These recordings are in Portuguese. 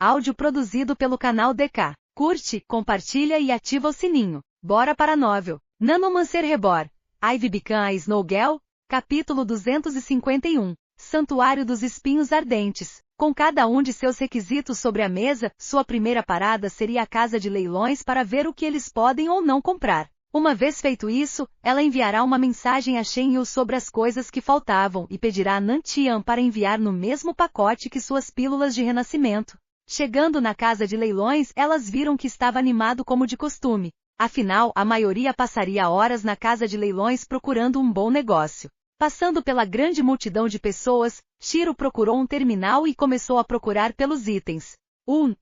Áudio produzido pelo canal DK. Curte, compartilha e ativa o sininho. Bora para a novel. Nanomancer Reborn. Ivy Become a Snow Girl? Capítulo 251. Santuário dos Espinhos Ardentes. Com cada um de seus requisitos sobre a mesa, sua primeira parada seria a casa de leilões para ver o que eles podem ou não comprar. Uma vez feito isso, ela enviará uma mensagem a Shen Yu sobre as coisas que faltavam e pedirá a Nantian para enviar no mesmo pacote que suas pílulas de renascimento. Chegando na casa de leilões, elas viram que estava animado como de costume. Afinal, a maioria passaria horas na casa de leilões procurando um bom negócio. Passando pela grande multidão de pessoas, Shiro procurou um terminal e começou a procurar pelos itens.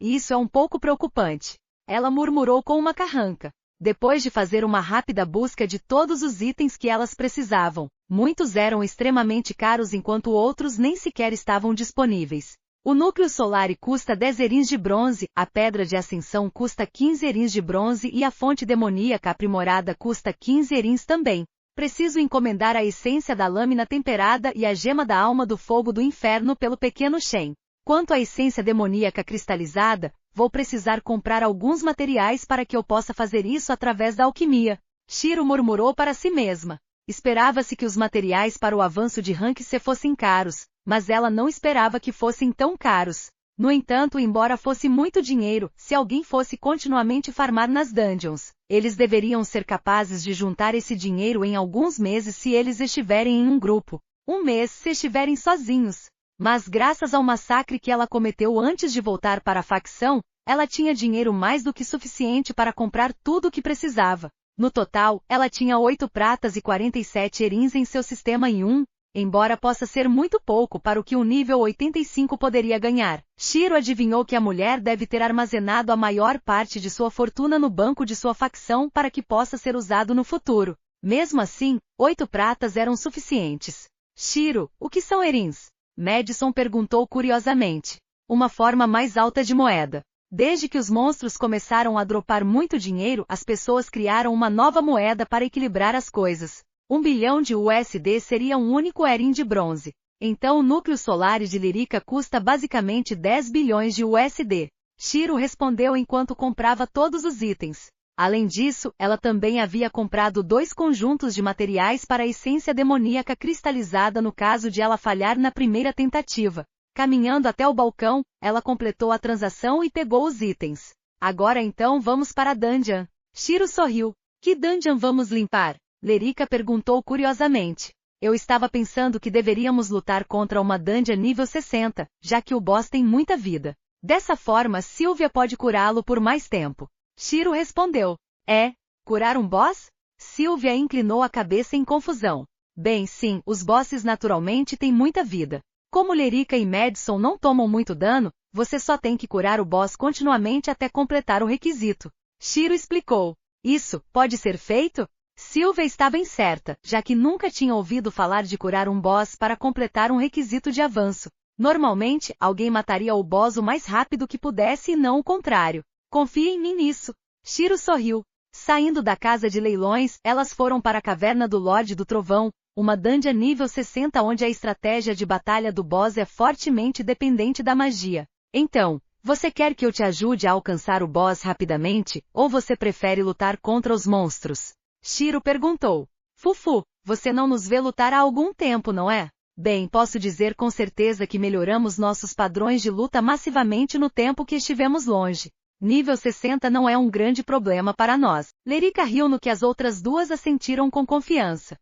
Isso é um pouco preocupante. Ela murmurou com uma carranca. Depois de fazer uma rápida busca de todos os itens que elas precisavam, muitos eram extremamente caros enquanto outros nem sequer estavam disponíveis. O núcleo solar custa 10 erins de bronze, a pedra de ascensão custa 15 erins de bronze e a fonte demoníaca aprimorada custa 15 erins também. Preciso encomendar a essência da lâmina temperada e a gema da alma do fogo do inferno pelo pequeno Shen. Quanto à essência demoníaca cristalizada, vou precisar comprar alguns materiais para que eu possa fazer isso através da alquimia. Shiro murmurou para si mesma. Esperava-se que os materiais para o avanço de rank C fossem caros, mas ela não esperava que fossem tão caros. No entanto, embora fosse muito dinheiro, se alguém fosse continuamente farmar nas dungeons, eles deveriam ser capazes de juntar esse dinheiro em alguns meses se eles estiverem em um grupo. Um mês se estiverem sozinhos. Mas graças ao massacre que ela cometeu antes de voltar para a facção, ela tinha dinheiro mais do que suficiente para comprar tudo o que precisava. No total, ela tinha 8 pratas e 47 erins em seu sistema em embora possa ser muito pouco para o que o nível 85 poderia ganhar. Shiro adivinhou que a mulher deve ter armazenado a maior parte de sua fortuna no banco de sua facção para que possa ser usado no futuro. Mesmo assim, 8 pratas eram suficientes. Shiro, o que são erins? Madison perguntou curiosamente. Uma forma mais alta de moeda. Desde que os monstros começaram a dropar muito dinheiro, as pessoas criaram uma nova moeda para equilibrar as coisas. 1 bilhão de USD seria um único erin de bronze. Então o núcleo solar de Lyrica custa basicamente 10 bilhões de USD. Shiro respondeu enquanto comprava todos os itens. Além disso, ela também havia comprado 2 conjuntos de materiais para a essência demoníaca cristalizada no caso de ela falhar na primeira tentativa. Caminhando até o balcão, ela completou a transação e pegou os itens. Agora então vamos para a dungeon. Shiro sorriu. Que dungeon vamos limpar? Lyrica perguntou curiosamente. Eu estava pensando que deveríamos lutar contra uma dungeon nível 60, já que o boss tem muita vida. Dessa forma Sylvia pode curá-lo por mais tempo. Shiro respondeu. Curar um boss? Sylvia inclinou a cabeça em confusão. Bem, sim, os bosses naturalmente têm muita vida. Como Lyrica e Madison não tomam muito dano, você só tem que curar o boss continuamente até completar o requisito. Shiro explicou. Isso pode ser feito? Sylvia estava incerta, já que nunca tinha ouvido falar de curar um boss para completar um requisito de avanço. Normalmente, alguém mataria o boss o mais rápido que pudesse e não o contrário. Confie em mim nisso. Shiro sorriu. Saindo da casa de leilões, elas foram para a caverna do Lorde do Trovão, uma dungeon nível 60 onde a estratégia de batalha do boss é fortemente dependente da magia. Então, você quer que eu te ajude a alcançar o boss rapidamente, ou você prefere lutar contra os monstros? Shiro perguntou. Fufu, você não nos vê lutar há algum tempo, não é? Bem, posso dizer com certeza que melhoramos nossos padrões de luta massivamente no tempo que estivemos longe. Nível 60 não é um grande problema para nós. Lyrica riu no que as outras duas assentiram com confiança.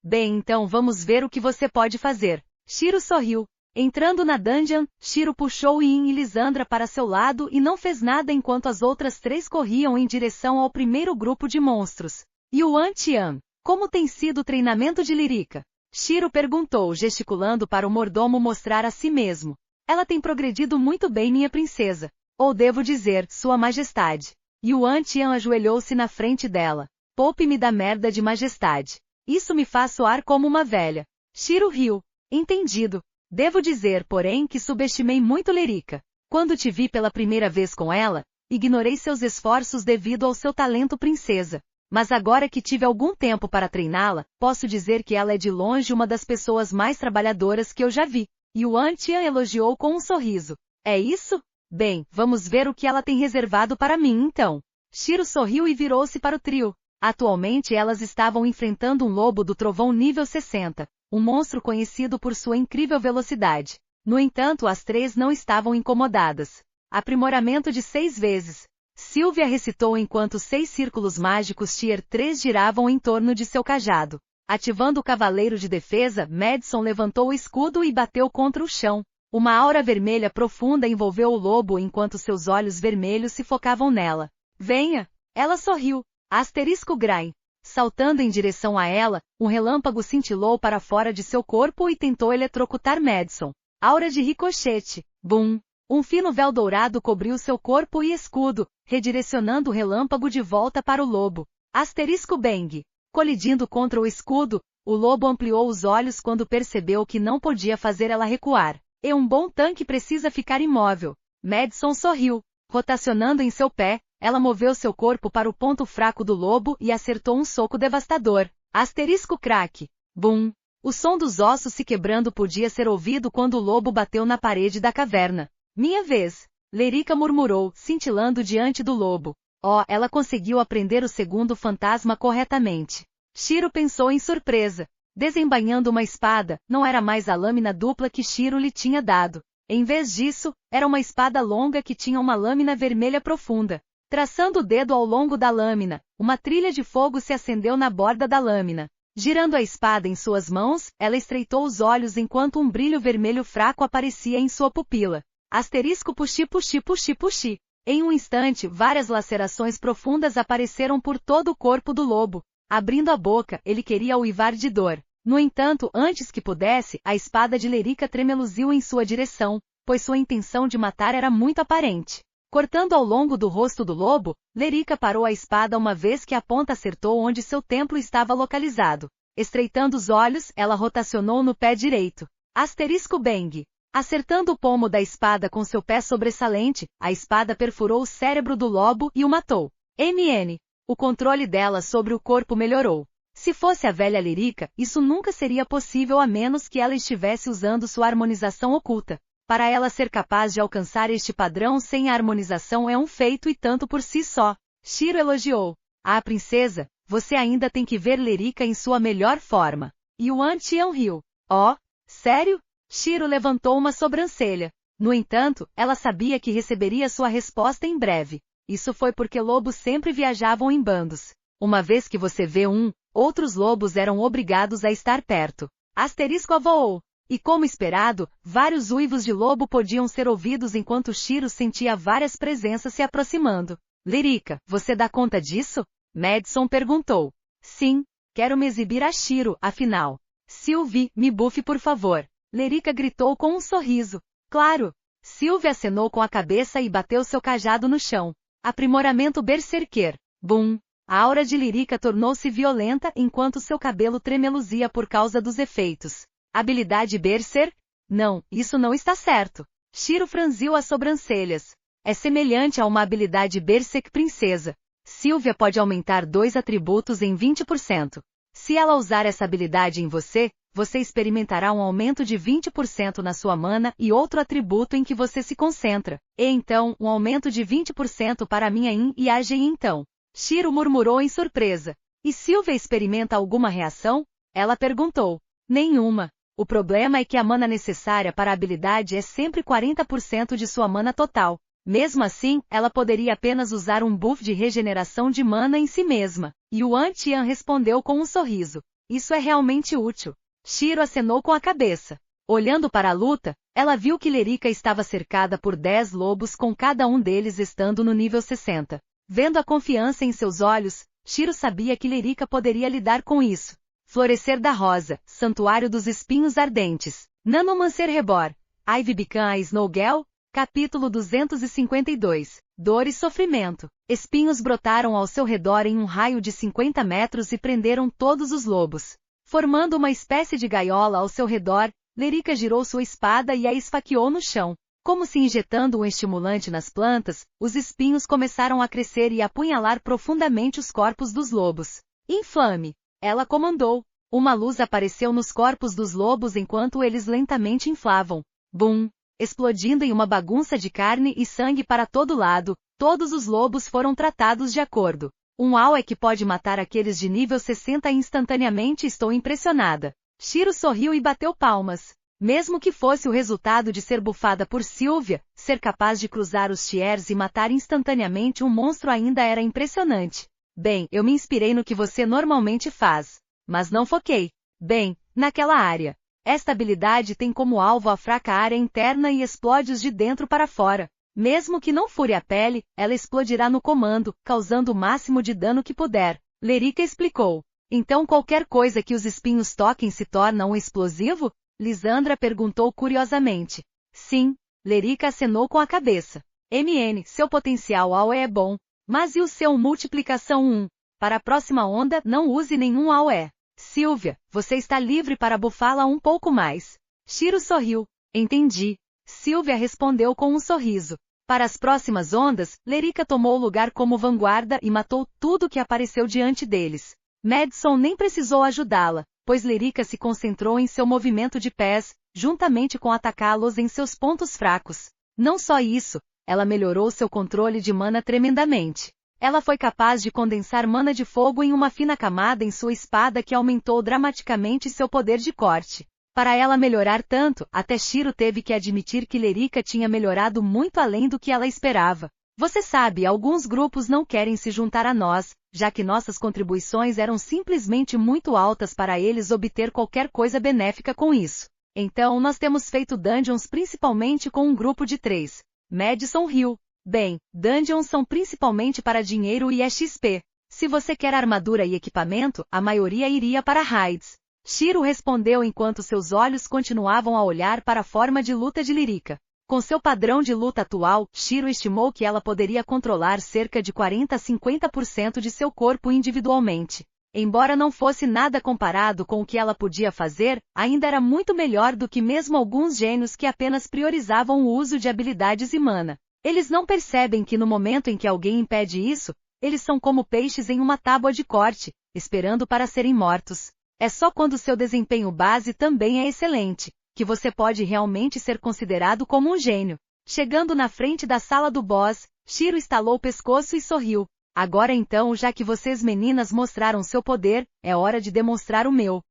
Bem, então vamos ver o que você pode fazer. Shiro sorriu. Entrando na dungeon, Shiro puxou Yin e Lisandra para seu lado e não fez nada enquanto as outras 3 corriam em direção ao primeiro grupo de monstros. Yuan Tian, como tem sido o treinamento de Lyrica? Shiro perguntou, gesticulando para o mordomo mostrar a si mesmo. Ela tem progredido muito bem, minha princesa. Ou devo dizer, sua majestade. Yuan Tian ajoelhou-se na frente dela. Poupe-me da merda de majestade. Isso me faz soar como uma velha. Shiro riu. Entendido. Devo dizer, porém, que subestimei muito Lyrica. Quando te vi pela primeira vez com ela, ignorei seus esforços devido ao seu talento princesa. Mas agora que tive algum tempo para treiná-la, posso dizer que ela é de longe uma das pessoas mais trabalhadoras que eu já vi. Yuan Tian elogiou com um sorriso. É isso? Bem, vamos ver o que ela tem reservado para mim então. Shiro sorriu e virou-se para o trio. Atualmente elas estavam enfrentando um lobo do trovão nível 60, um monstro conhecido por sua incrível velocidade. No entanto, as três não estavam incomodadas. Aprimoramento de 6 vezes. Sylvia recitou enquanto 6 círculos mágicos Tier 3 giravam em torno de seu cajado. Ativando o cavaleiro de defesa, Madison levantou o escudo e bateu contra o chão. Uma aura vermelha profunda envolveu o lobo enquanto seus olhos vermelhos se focavam nela. Venha! Ela sorriu. Asterisco Grai. Saltando em direção a ela, um relâmpago cintilou para fora de seu corpo e tentou eletrocutar Madison. Aura de ricochete. Bum! Um fino véu dourado cobriu seu corpo e escudo, redirecionando o relâmpago de volta para o lobo. Asterisco Bang. Colidindo contra o escudo, o lobo ampliou os olhos quando percebeu que não podia fazer ela recuar. E um bom tanque precisa ficar imóvel. Madison sorriu. Rotacionando em seu pé, ela moveu seu corpo para o ponto fraco do lobo e acertou um soco devastador. Asterisco Crack. Bum! O som dos ossos se quebrando podia ser ouvido quando o lobo bateu na parede da caverna. Minha vez! Lerica murmurou, cintilando diante do lobo. Oh, ela conseguiu aprender o segundo fantasma corretamente. Shiro pensou em surpresa. Desembainhando uma espada, não era mais a lâmina dupla que Shiro lhe tinha dado. Em vez disso, era uma espada longa que tinha uma lâmina vermelha profunda. Traçando o dedo ao longo da lâmina, uma trilha de fogo se acendeu na borda da lâmina. Girando a espada em suas mãos, ela estreitou os olhos enquanto um brilho vermelho fraco aparecia em sua pupila. Asterisco puxi puxi puxi puxi. Em um instante, várias lacerações profundas apareceram por todo o corpo do lobo. Abrindo a boca, ele queria uivar de dor. No entanto, antes que pudesse, a espada de Lerica tremeluziu em sua direção, pois sua intenção de matar era muito aparente. Cortando ao longo do rosto do lobo, Lerica parou a espada uma vez que a ponta acertou onde seu templo estava localizado. Estreitando os olhos, ela rotacionou no pé direito. Asterisco Bang. Acertando o pomo da espada com seu pé sobressalente, a espada perfurou o cérebro do lobo e o matou. MN. O controle dela sobre o corpo melhorou. Se fosse a velha Lerica, isso nunca seria possível a menos que ela estivesse usando sua harmonização oculta. Para ela ser capaz de alcançar este padrão sem a harmonização é um feito e tanto por si só. Shiro elogiou. Ah, princesa, você ainda tem que ver Lerica em sua melhor forma. Yuan Tian riu. Oh, sério? Shiro levantou uma sobrancelha. No entanto, ela sabia que receberia sua resposta em breve. Isso foi porque lobos sempre viajavam em bandos. Uma vez que você vê um, outros lobos eram obrigados a estar perto. Asterisco avoou. E como esperado, vários uivos de lobo podiam ser ouvidos enquanto Shiro sentia várias presenças se aproximando. Lerica, você dá conta disso? Madison perguntou. Sim, quero me exibir a Shiro, afinal. Sylvie, me bufe por favor. Lerica gritou com um sorriso. Claro. Sylvie acenou com a cabeça e bateu seu cajado no chão. Aprimoramento berserker. Bum. A aura de Lerica tornou-se violenta enquanto seu cabelo tremeluzia por causa dos efeitos. Habilidade Berser? Não, isso não está certo. Shiro franziu as sobrancelhas. É semelhante a uma habilidade Berserk Princesa. Sylvia pode aumentar 2 atributos em 20%. Se ela usar essa habilidade em você, você experimentará um aumento de 20% na sua mana e outro atributo em que você se concentra. E então, um aumento de 20% para a minha Yin e Age então. Shiro murmurou em surpresa. E Sylvia experimenta alguma reação? Ela perguntou. Nenhuma. O problema é que a mana necessária para a habilidade é sempre 40% de sua mana total. Mesmo assim, ela poderia apenas usar um buff de regeneração de mana em si mesma. Yuan Tian respondeu com um sorriso. Isso é realmente útil. Shiro acenou com a cabeça. Olhando para a luta, ela viu que Lerica estava cercada por 10 lobos com cada um deles estando no nível 60. Vendo a confiança em seus olhos, Shiro sabia que Lerica poderia lidar com isso. Florescer da Rosa, Santuário dos Espinhos Ardentes. Nanomancer Rebor. Ivy Bican a Snowgel. Capítulo 252. Dor e sofrimento. Espinhos brotaram ao seu redor em um raio de 50 metros e prenderam todos os lobos. Formando uma espécie de gaiola ao seu redor, Lerica girou sua espada e a esfaqueou no chão. Como se injetando um estimulante nas plantas, os espinhos começaram a crescer e apunhalar profundamente os corpos dos lobos. Inflame! Ela comandou. Uma luz apareceu nos corpos dos lobos enquanto eles lentamente inflavam. Bum! explodindo em uma bagunça de carne e sangue para todo lado. Todos os lobos foram tratados de acordo. Um AOE que pode matar aqueles de nível 60 instantaneamente. Estou impressionada. Shiro sorriu e bateu palmas. Mesmo que fosse o resultado de ser bufada por Sylvia, ser capaz de cruzar os tiers e matar instantaneamente um monstro ainda era impressionante. Bem, eu me inspirei no que você normalmente faz. Mas não foquei. Bem, naquela área. Esta habilidade tem como alvo a fraca área interna e explode-os de dentro para fora. Mesmo que não fure a pele, ela explodirá no comando, causando o máximo de dano que puder. Lerica explicou. Então qualquer coisa que os espinhos toquem se torna um explosivo? Lisandra perguntou curiosamente. Sim, Lerica acenou com a cabeça. MN, seu potencial AOE é bom. Mas e o seu multiplicação 1? Para a próxima onda, não use nenhum AOE. Sylvia, você está livre para bufá-la um pouco mais. Shiro sorriu. Entendi. Sylvia respondeu com um sorriso. Para as próximas ondas, Lerica tomou lugar como vanguarda e matou tudo que apareceu diante deles. Madison nem precisou ajudá-la, pois Lerica se concentrou em seu movimento de pés, juntamente com atacá-los em seus pontos fracos. Não só isso, ela melhorou seu controle de mana tremendamente. Ela foi capaz de condensar mana de fogo em uma fina camada em sua espada que aumentou dramaticamente seu poder de corte. Para ela melhorar tanto, até Shiro teve que admitir que Lerica tinha melhorado muito além do que ela esperava. Você sabe, alguns grupos não querem se juntar a nós, já que nossas contribuições eram simplesmente muito altas para eles obter qualquer coisa benéfica com isso. Então nós temos feito dungeons principalmente com um grupo de 3. Madison riu. Bem, dungeons são principalmente para dinheiro e XP. Se você quer armadura e equipamento, a maioria iria para raids. Shiro respondeu enquanto seus olhos continuavam a olhar para a forma de luta de Lerica. Com seu padrão de luta atual, Shiro estimou que ela poderia controlar cerca de 40 a 50% de seu corpo individualmente. Embora não fosse nada comparado com o que ela podia fazer, ainda era muito melhor do que mesmo alguns gênios que apenas priorizavam o uso de habilidades e mana. Eles não percebem que no momento em que alguém impede isso, eles são como peixes em uma tábua de corte, esperando para serem mortos. É só quando seu desempenho base também é excelente, que você pode realmente ser considerado como um gênio. Chegando na frente da sala do boss, Shiro estalou o pescoço e sorriu. Agora então, já que vocês meninas mostraram seu poder, é hora de demonstrar o meu.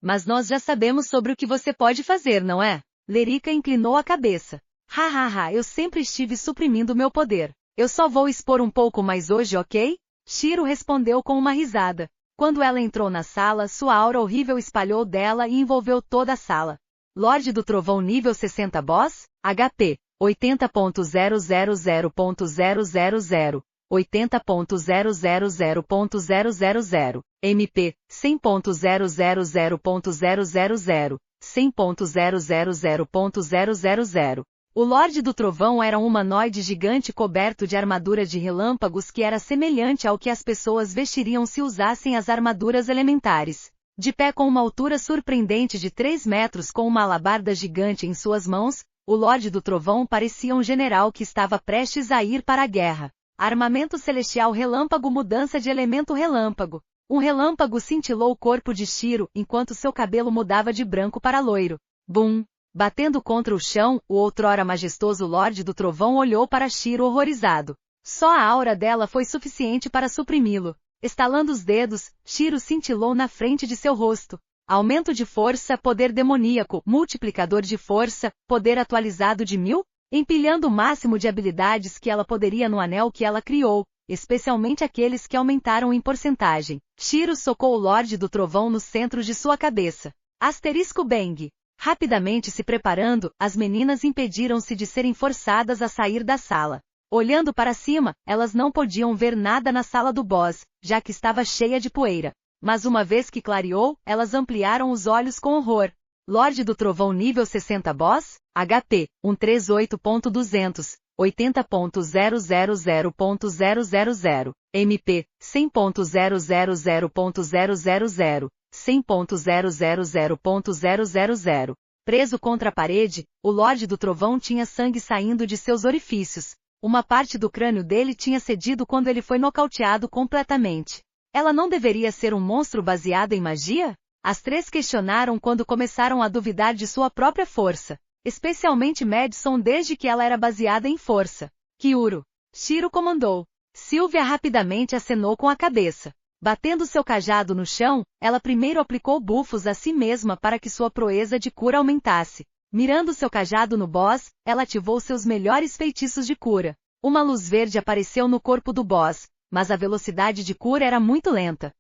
Mas nós já sabemos sobre o que você pode fazer, não é? Lerica inclinou a cabeça. Hahaha, eu sempre estive suprimindo meu poder. Eu só vou expor um pouco mais hoje, ok? Shiro respondeu com uma risada. Quando ela entrou na sala, sua aura horrível espalhou dela e envolveu toda a sala. Lorde do Trovão nível 60 boss? HP 80.000.000 80.000.000 MP 100.000.000 100.000.000. O Lorde do Trovão era um humanoide gigante coberto de armadura de relâmpagos que era semelhante ao que as pessoas vestiriam se usassem as armaduras elementares. De pé com uma altura surpreendente de 3 metros com uma alabarda gigante em suas mãos, o Lorde do Trovão parecia um general que estava prestes a ir para a guerra. Armamento celestial relâmpago, mudança de elemento relâmpago. Um relâmpago cintilou o corpo de Shiro enquanto seu cabelo mudava de branco para loiro. Bum! Batendo contra o chão, o outrora majestoso Lorde do Trovão olhou para Shiro horrorizado. Só a aura dela foi suficiente para suprimi-lo. Estalando os dedos, Shiro cintilou na frente de seu rosto. Aumento de força, poder demoníaco, multiplicador de força, poder atualizado de 1000, empilhando o máximo de habilidades que ela poderia no anel que ela criou, especialmente aqueles que aumentaram em porcentagem. Shiro socou o Lorde do Trovão no centro de sua cabeça. Asterisco Bang. Rapidamente se preparando, as meninas impediram-se de serem forçadas a sair da sala. Olhando para cima, elas não podiam ver nada na sala do boss, já que estava cheia de poeira. Mas uma vez que clareou, elas ampliaram os olhos com horror. Lorde do Trovão nível 60 boss? HP 138.200, 80.000.000, MP 100.000.000, 100.000.000. Preso contra a parede, o Lorde do Trovão tinha sangue saindo de seus orifícios. Uma parte do crânio dele tinha cedido quando ele foi nocauteado completamente. Ela não deveria ser um monstro baseado em magia? As três questionaram quando começaram a duvidar de sua própria força. especialmente Madison desde que ela era baseada em força. Kyuro. Shiro comandou. Sylvia rapidamente acenou com a cabeça. Batendo seu cajado no chão, ela primeiro aplicou bufos a si mesma para que sua proeza de cura aumentasse. Mirando seu cajado no boss, ela ativou seus melhores feitiços de cura. Uma luz verde apareceu no corpo do boss, mas a velocidade de cura era muito lenta.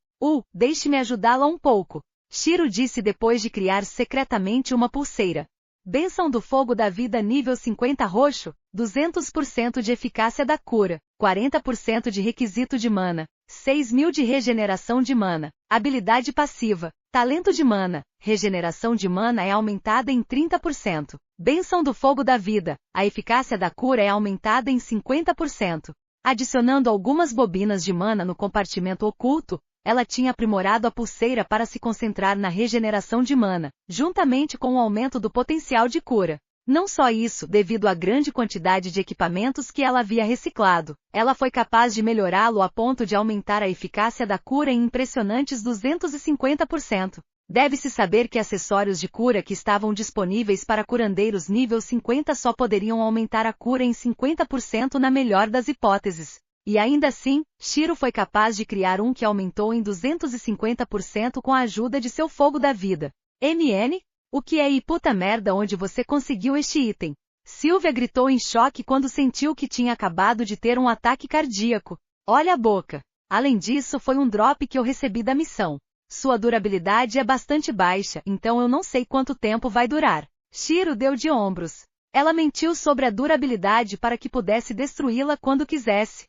Deixe-me ajudá-la um pouco. Shiro disse depois de criar secretamente uma pulseira. Bênção do fogo da vida nível 50 roxo, 200% de eficácia da cura, 40% de requisito de mana, 6.000 de regeneração de mana, habilidade passiva, talento de mana, regeneração de mana é aumentada em 30%. Bênção do fogo da vida, a eficácia da cura é aumentada em 50%. Adicionando algumas bobinas de mana no compartimento oculto, ela tinha aprimorado a pulseira para se concentrar na regeneração de mana, juntamente com o aumento do potencial de cura. Não só isso, devido à grande quantidade de equipamentos que ela havia reciclado, ela foi capaz de melhorá-lo a ponto de aumentar a eficácia da cura em impressionantes 250%. Deve-se saber que acessórios de cura que estavam disponíveis para curandeiros nível 50 só poderiam aumentar a cura em 50% na melhor das hipóteses. E ainda assim, Shiro foi capaz de criar um que aumentou em 250% com a ajuda de seu fogo da vida. MN? O que é e puta merda onde você conseguiu este item? Sylvia gritou em choque quando sentiu que tinha acabado de ter um ataque cardíaco. Olha a boca. Além disso, foi um drop que eu recebi da missão. Sua durabilidade é bastante baixa, então eu não sei quanto tempo vai durar. Shiro deu de ombros. Ela mentiu sobre a durabilidade para que pudesse destruí-la quando quisesse.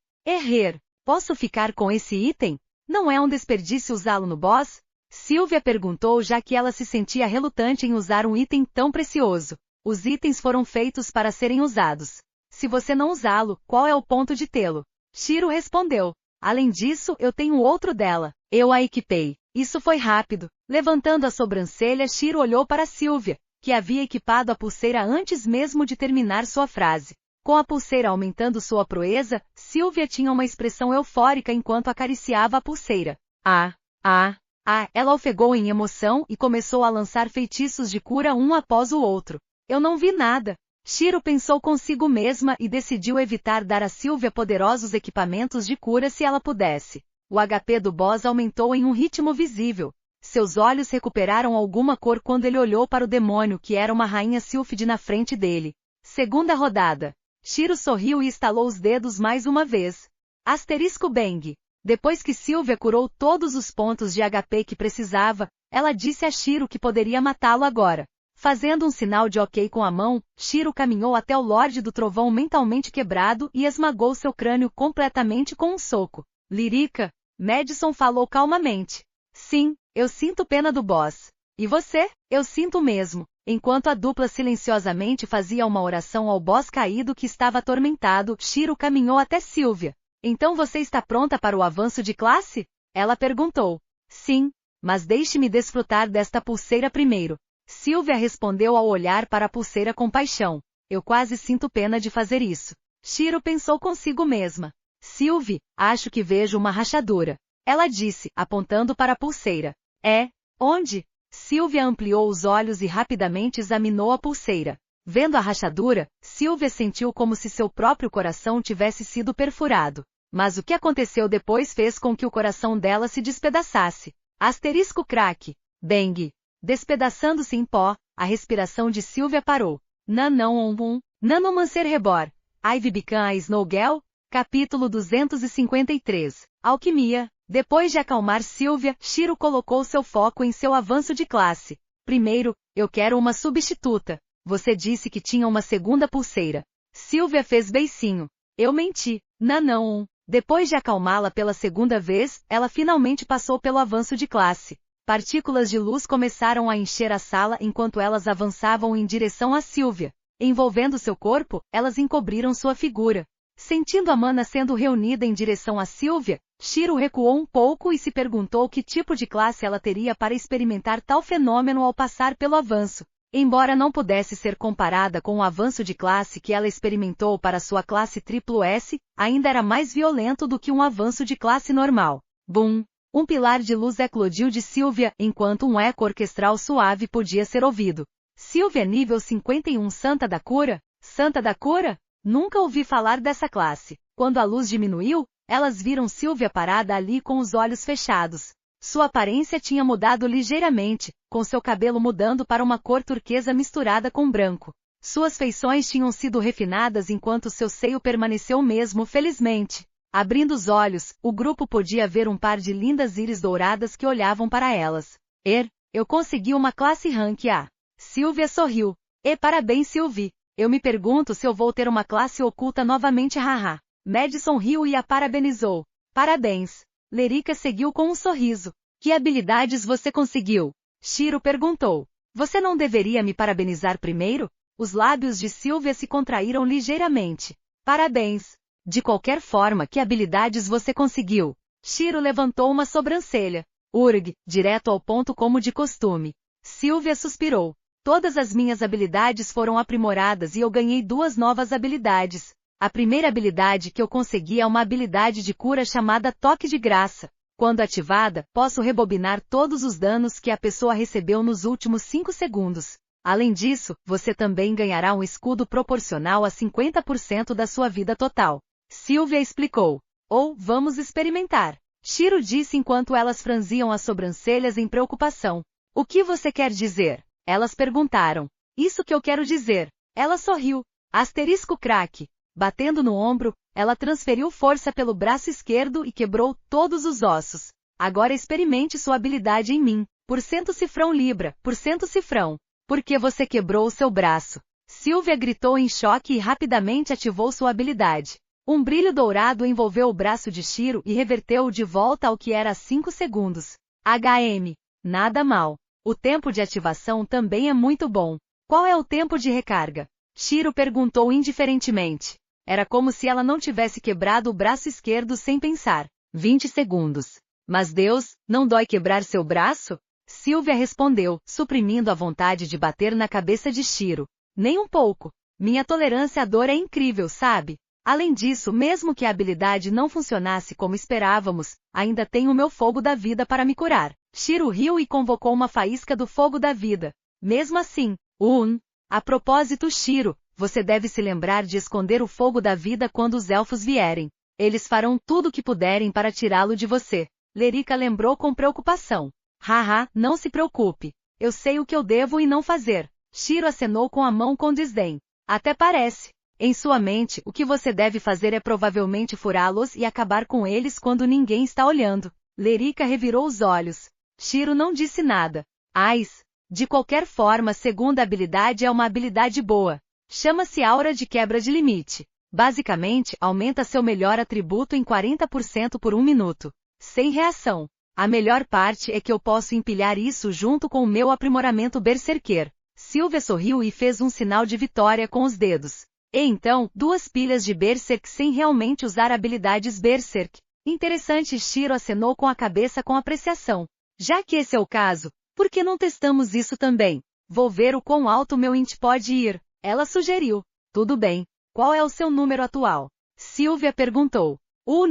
Posso ficar com esse item? Não é um desperdício usá-lo no boss? Sylvia perguntou já que ela se sentia relutante em usar um item tão precioso. Os itens foram feitos para serem usados. Se você não usá-lo, qual é o ponto de tê-lo? Shiro respondeu. Além disso, eu tenho outro dela. Eu a equipei. Isso foi rápido. Levantando a sobrancelha, Shiro olhou para Sylvia, que havia equipado a pulseira antes mesmo de terminar sua frase. Com a pulseira aumentando sua proeza, Sylvia tinha uma expressão eufórica enquanto acariciava a pulseira. Ela ofegou em emoção e começou a lançar feitiços de cura um após o outro. Eu não vi nada. Shiro pensou consigo mesma e decidiu evitar dar a Sylvia poderosos equipamentos de cura se ela pudesse. O HP do boss aumentou em um ritmo visível. Seus olhos recuperaram alguma cor quando ele olhou para o demônio que era uma rainha Sylphid na frente dele. Segunda rodada. Shiro sorriu e estalou os dedos mais uma vez. *Bang. Depois que Sylvia curou todos os pontos de HP que precisava, ela disse a Shiro que poderia matá-lo agora. Fazendo um sinal de ok com a mão, Shiro caminhou até o Lorde do Trovão mentalmente quebrado e esmagou seu crânio completamente com um soco. Lyrica, Madison falou calmamente. Sim, eu sinto pena do boss. E você? Eu sinto mesmo. Enquanto a dupla silenciosamente fazia uma oração ao boss caído que estava atormentado, Shiro caminhou até Sylvia. Então você está pronta para o avanço de classe? Ela perguntou. Sim, mas deixe-me desfrutar desta pulseira primeiro. Sylvia respondeu ao olhar para a pulseira com paixão. Eu quase sinto pena de fazer isso. Shiro pensou consigo mesma. Sylvie, acho que vejo uma rachadura. Ela disse, apontando para a pulseira. Onde? Sylvia ampliou os olhos e rapidamente examinou a pulseira. Vendo a rachadura, Sylvia sentiu como se seu próprio coração tivesse sido perfurado. Mas o que aconteceu depois fez com que o coração dela se despedaçasse. *Crack. Bang. Despedaçando-se em pó, a respiração de Sylvia parou. Nanomancer Rebor. Ivy Bican a Snowgel? Capítulo 253. Alquimia. Depois de acalmar Sylvia, Shiro colocou seu foco em seu avanço de classe. Primeiro, eu quero uma substituta. Você disse que tinha uma segunda pulseira. Sylvia fez beicinho. Eu menti. Não. Depois de acalmá-la pela segunda vez, ela finalmente passou pelo avanço de classe. Partículas de luz começaram a encher a sala enquanto elas avançavam em direção a Sylvia. Envolvendo seu corpo, elas encobriram sua figura. Sentindo a mana sendo reunida em direção a Sylvia, Shiro recuou um pouco e se perguntou que tipo de classe ela teria para experimentar tal fenômeno ao passar pelo avanço. Embora não pudesse ser comparada com o avanço de classe que ela experimentou para sua classe S, ainda era mais violento do que um avanço de classe normal. Boom! Um pilar de luz eclodiu de Sylvia, enquanto um eco orquestral suave podia ser ouvido. Silvia nível 51 Santa da Cura? Santa da Cura? Nunca ouvi falar dessa classe. Quando a luz diminuiu, elas viram Silvia parada ali com os olhos fechados. Sua aparência tinha mudado ligeiramente, com seu cabelo mudando para uma cor turquesa misturada com branco. Suas feições tinham sido refinadas enquanto seu seio permaneceu o mesmo, felizmente. Abrindo os olhos, o grupo podia ver um par de lindas íris douradas que olhavam para elas. Eu consegui uma classe Rank A. Silvia sorriu. Parabéns, Sylvie. Eu me pergunto se eu vou ter uma classe oculta novamente, haha. Madison riu e a parabenizou. Parabéns. Lerica seguiu com um sorriso. Que habilidades você conseguiu? Shiro perguntou. Você não deveria me parabenizar primeiro? Os lábios de Silvia se contraíram ligeiramente. Parabéns. De qualquer forma, que habilidades você conseguiu? Shiro levantou uma sobrancelha. Urg, direto ao ponto como de costume. Silvia suspirou. Todas as minhas habilidades foram aprimoradas e eu ganhei 2 novas habilidades. A primeira habilidade que eu consegui é uma habilidade de cura chamada Toque de Graça. Quando ativada, posso rebobinar todos os danos que a pessoa recebeu nos últimos 5 segundos. Além disso, você também ganhará um escudo proporcional a 50% da sua vida total. Silvia explicou. Vamos experimentar. Shiro disse enquanto elas franziam as sobrancelhas em preocupação. O que você quer dizer? Elas perguntaram. Isso que eu quero dizer. Ela sorriu. Asterisco craque. Batendo no ombro, ela transferiu força pelo braço esquerdo e quebrou todos os ossos. Agora experimente sua habilidade em mim. % cifrão libra, % cifrão. Por que você quebrou o seu braço? Silvia gritou em choque e rapidamente ativou sua habilidade. Um brilho dourado envolveu o braço de Shiro e reverteu-o de volta ao que era há 5 segundos. HM. Nada mal. O tempo de ativação também é muito bom. Qual é o tempo de recarga? Shiro perguntou indiferentemente. Era como se ela não tivesse quebrado o braço esquerdo sem pensar. 20 segundos. Mas Deus, não dói quebrar seu braço? Silvia respondeu, suprimindo a vontade de bater na cabeça de Shiro. Nem um pouco. Minha tolerância à dor é incrível, sabe? Além disso, mesmo que a habilidade não funcionasse como esperávamos, ainda tenho o meu fogo da vida para me curar. Shiro riu e convocou uma faísca do fogo da vida. Mesmo assim, a propósito, Shiro, você deve se lembrar de esconder o fogo da vida quando os elfos vierem. Eles farão tudo o que puderem para tirá-lo de você. Lerica lembrou com preocupação. Haha, não se preocupe. Eu sei o que eu devo e não fazer. Shiro acenou com a mão com desdém. Até parece. Em sua mente, o que você deve fazer é provavelmente furá-los e acabar com eles quando ninguém está olhando. Lerica revirou os olhos. Shiro não disse nada. De qualquer forma, a segunda habilidade é uma habilidade boa. Chama-se Aura de Quebra de Limite. Basicamente, aumenta seu melhor atributo em 40% por 1 minuto. Sem reação. A melhor parte é que eu posso empilhar isso junto com o meu aprimoramento Berserker. Silvia sorriu e fez um sinal de vitória com os dedos. E então, 2 pilhas de Berserk sem realmente usar habilidades Berserk. Interessante, Shiro acenou com a cabeça com apreciação. Já que esse é o caso, por que não testamos isso também? Vou ver o quão alto meu int pode ir. Ela sugeriu. Tudo bem. Qual é o seu número atual? Silvia perguntou.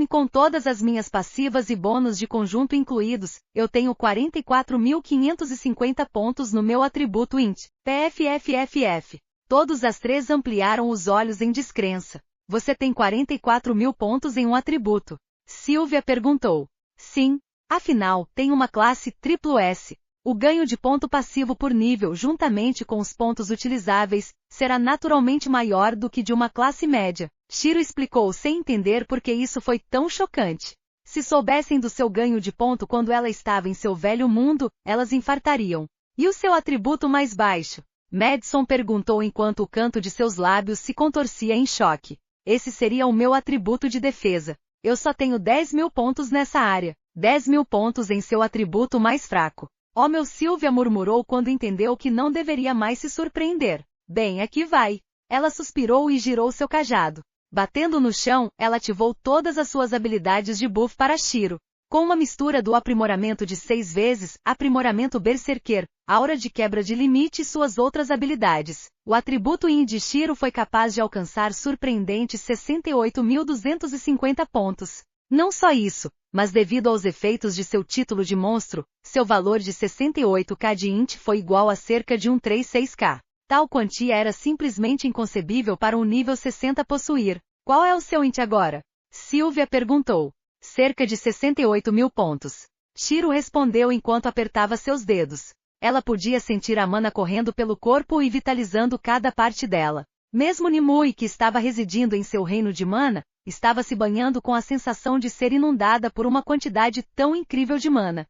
Com todas as minhas passivas e bônus de conjunto incluídos, eu tenho 44.550 pontos no meu atributo int. PFFFF. Todos as 3 ampliaram os olhos em descrença. Você tem 44.000 pontos em um atributo. Silvia perguntou. Sim. Afinal, tem uma classe SSS. O ganho de ponto passivo por nível juntamente com os pontos utilizáveis, será naturalmente maior do que de uma classe média. Shiro explicou sem entender por que isso foi tão chocante. Se soubessem do seu ganho de ponto quando ela estava em seu velho mundo, elas infartariam. E o seu atributo mais baixo? Madison perguntou enquanto o canto de seus lábios se contorcia em choque. Esse seria o meu atributo de defesa. Eu só tenho 10.000 pontos nessa área. 10.000 pontos em seu atributo mais fraco. Meu Silvia murmurou quando entendeu que não deveria mais se surpreender. Bem, aqui vai. Ela suspirou e girou seu cajado. Batendo no chão, ela ativou todas as suas habilidades de buff para Shiro. Com uma mistura do aprimoramento de 6 vezes, aprimoramento Berserker, Aura de Quebra de Limite e suas outras habilidades, o atributo IN de Shiro foi capaz de alcançar surpreendentes 68.250 pontos. Não só isso, mas devido aos efeitos de seu título de monstro, seu valor de 68k de int foi igual a cerca de 136k. Tal quantia era simplesmente inconcebível para um nível 60 possuir. Qual é o seu int agora? Sylvia perguntou. Cerca de 68 mil pontos. Shiro respondeu enquanto apertava seus dedos. Ela podia sentir a mana correndo pelo corpo e vitalizando cada parte dela. Mesmo Nimue, que estava residindo em seu reino de mana, estava se banhando com a sensação de ser inundada por uma quantidade tão incrível de mana.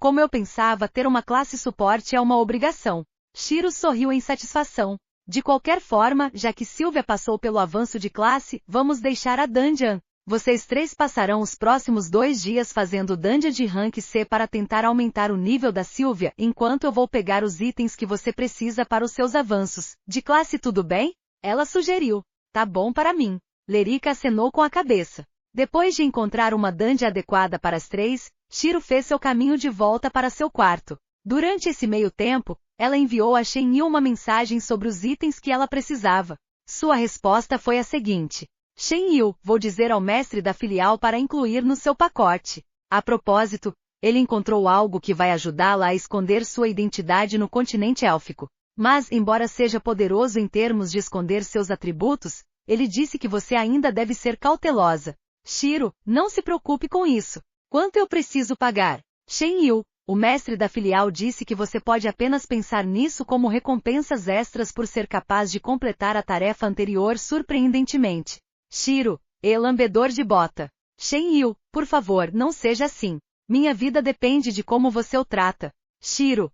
Como eu pensava, ter uma classe suporte é uma obrigação. Shiro sorriu em satisfação. De qualquer forma, já que Sylvia passou pelo avanço de classe, vamos deixar a dungeon. Vocês três passarão os próximos 2 dias fazendo dungeon de rank C para tentar aumentar o nível da Sylvia, enquanto eu vou pegar os itens que você precisa para os seus avanços. De classe tudo bem? Ela sugeriu. Tá bom para mim. Lerica acenou com a cabeça. Depois de encontrar uma dungeon adequada para as três, Shiro fez seu caminho de volta para seu quarto. Durante esse meio tempo, ela enviou a Shen-Yu uma mensagem sobre os itens que ela precisava. Sua resposta foi a seguinte. Shen-Yu, vou dizer ao mestre da filial para incluir no seu pacote. A propósito, ele encontrou algo que vai ajudá-la a esconder sua identidade no continente élfico. Mas, embora seja poderoso em termos de esconder seus atributos, ele disse que você ainda deve ser cautelosa. Shiro, não se preocupe com isso. Quanto eu preciso pagar? Shen-Yu, o mestre da filial disse que você pode apenas pensar nisso como recompensas extras por ser capaz de completar a tarefa anterior surpreendentemente. Shiro, lambedor de bota. Shen-Yu, por favor, não seja assim. Minha vida depende de como você o trata. Shiro,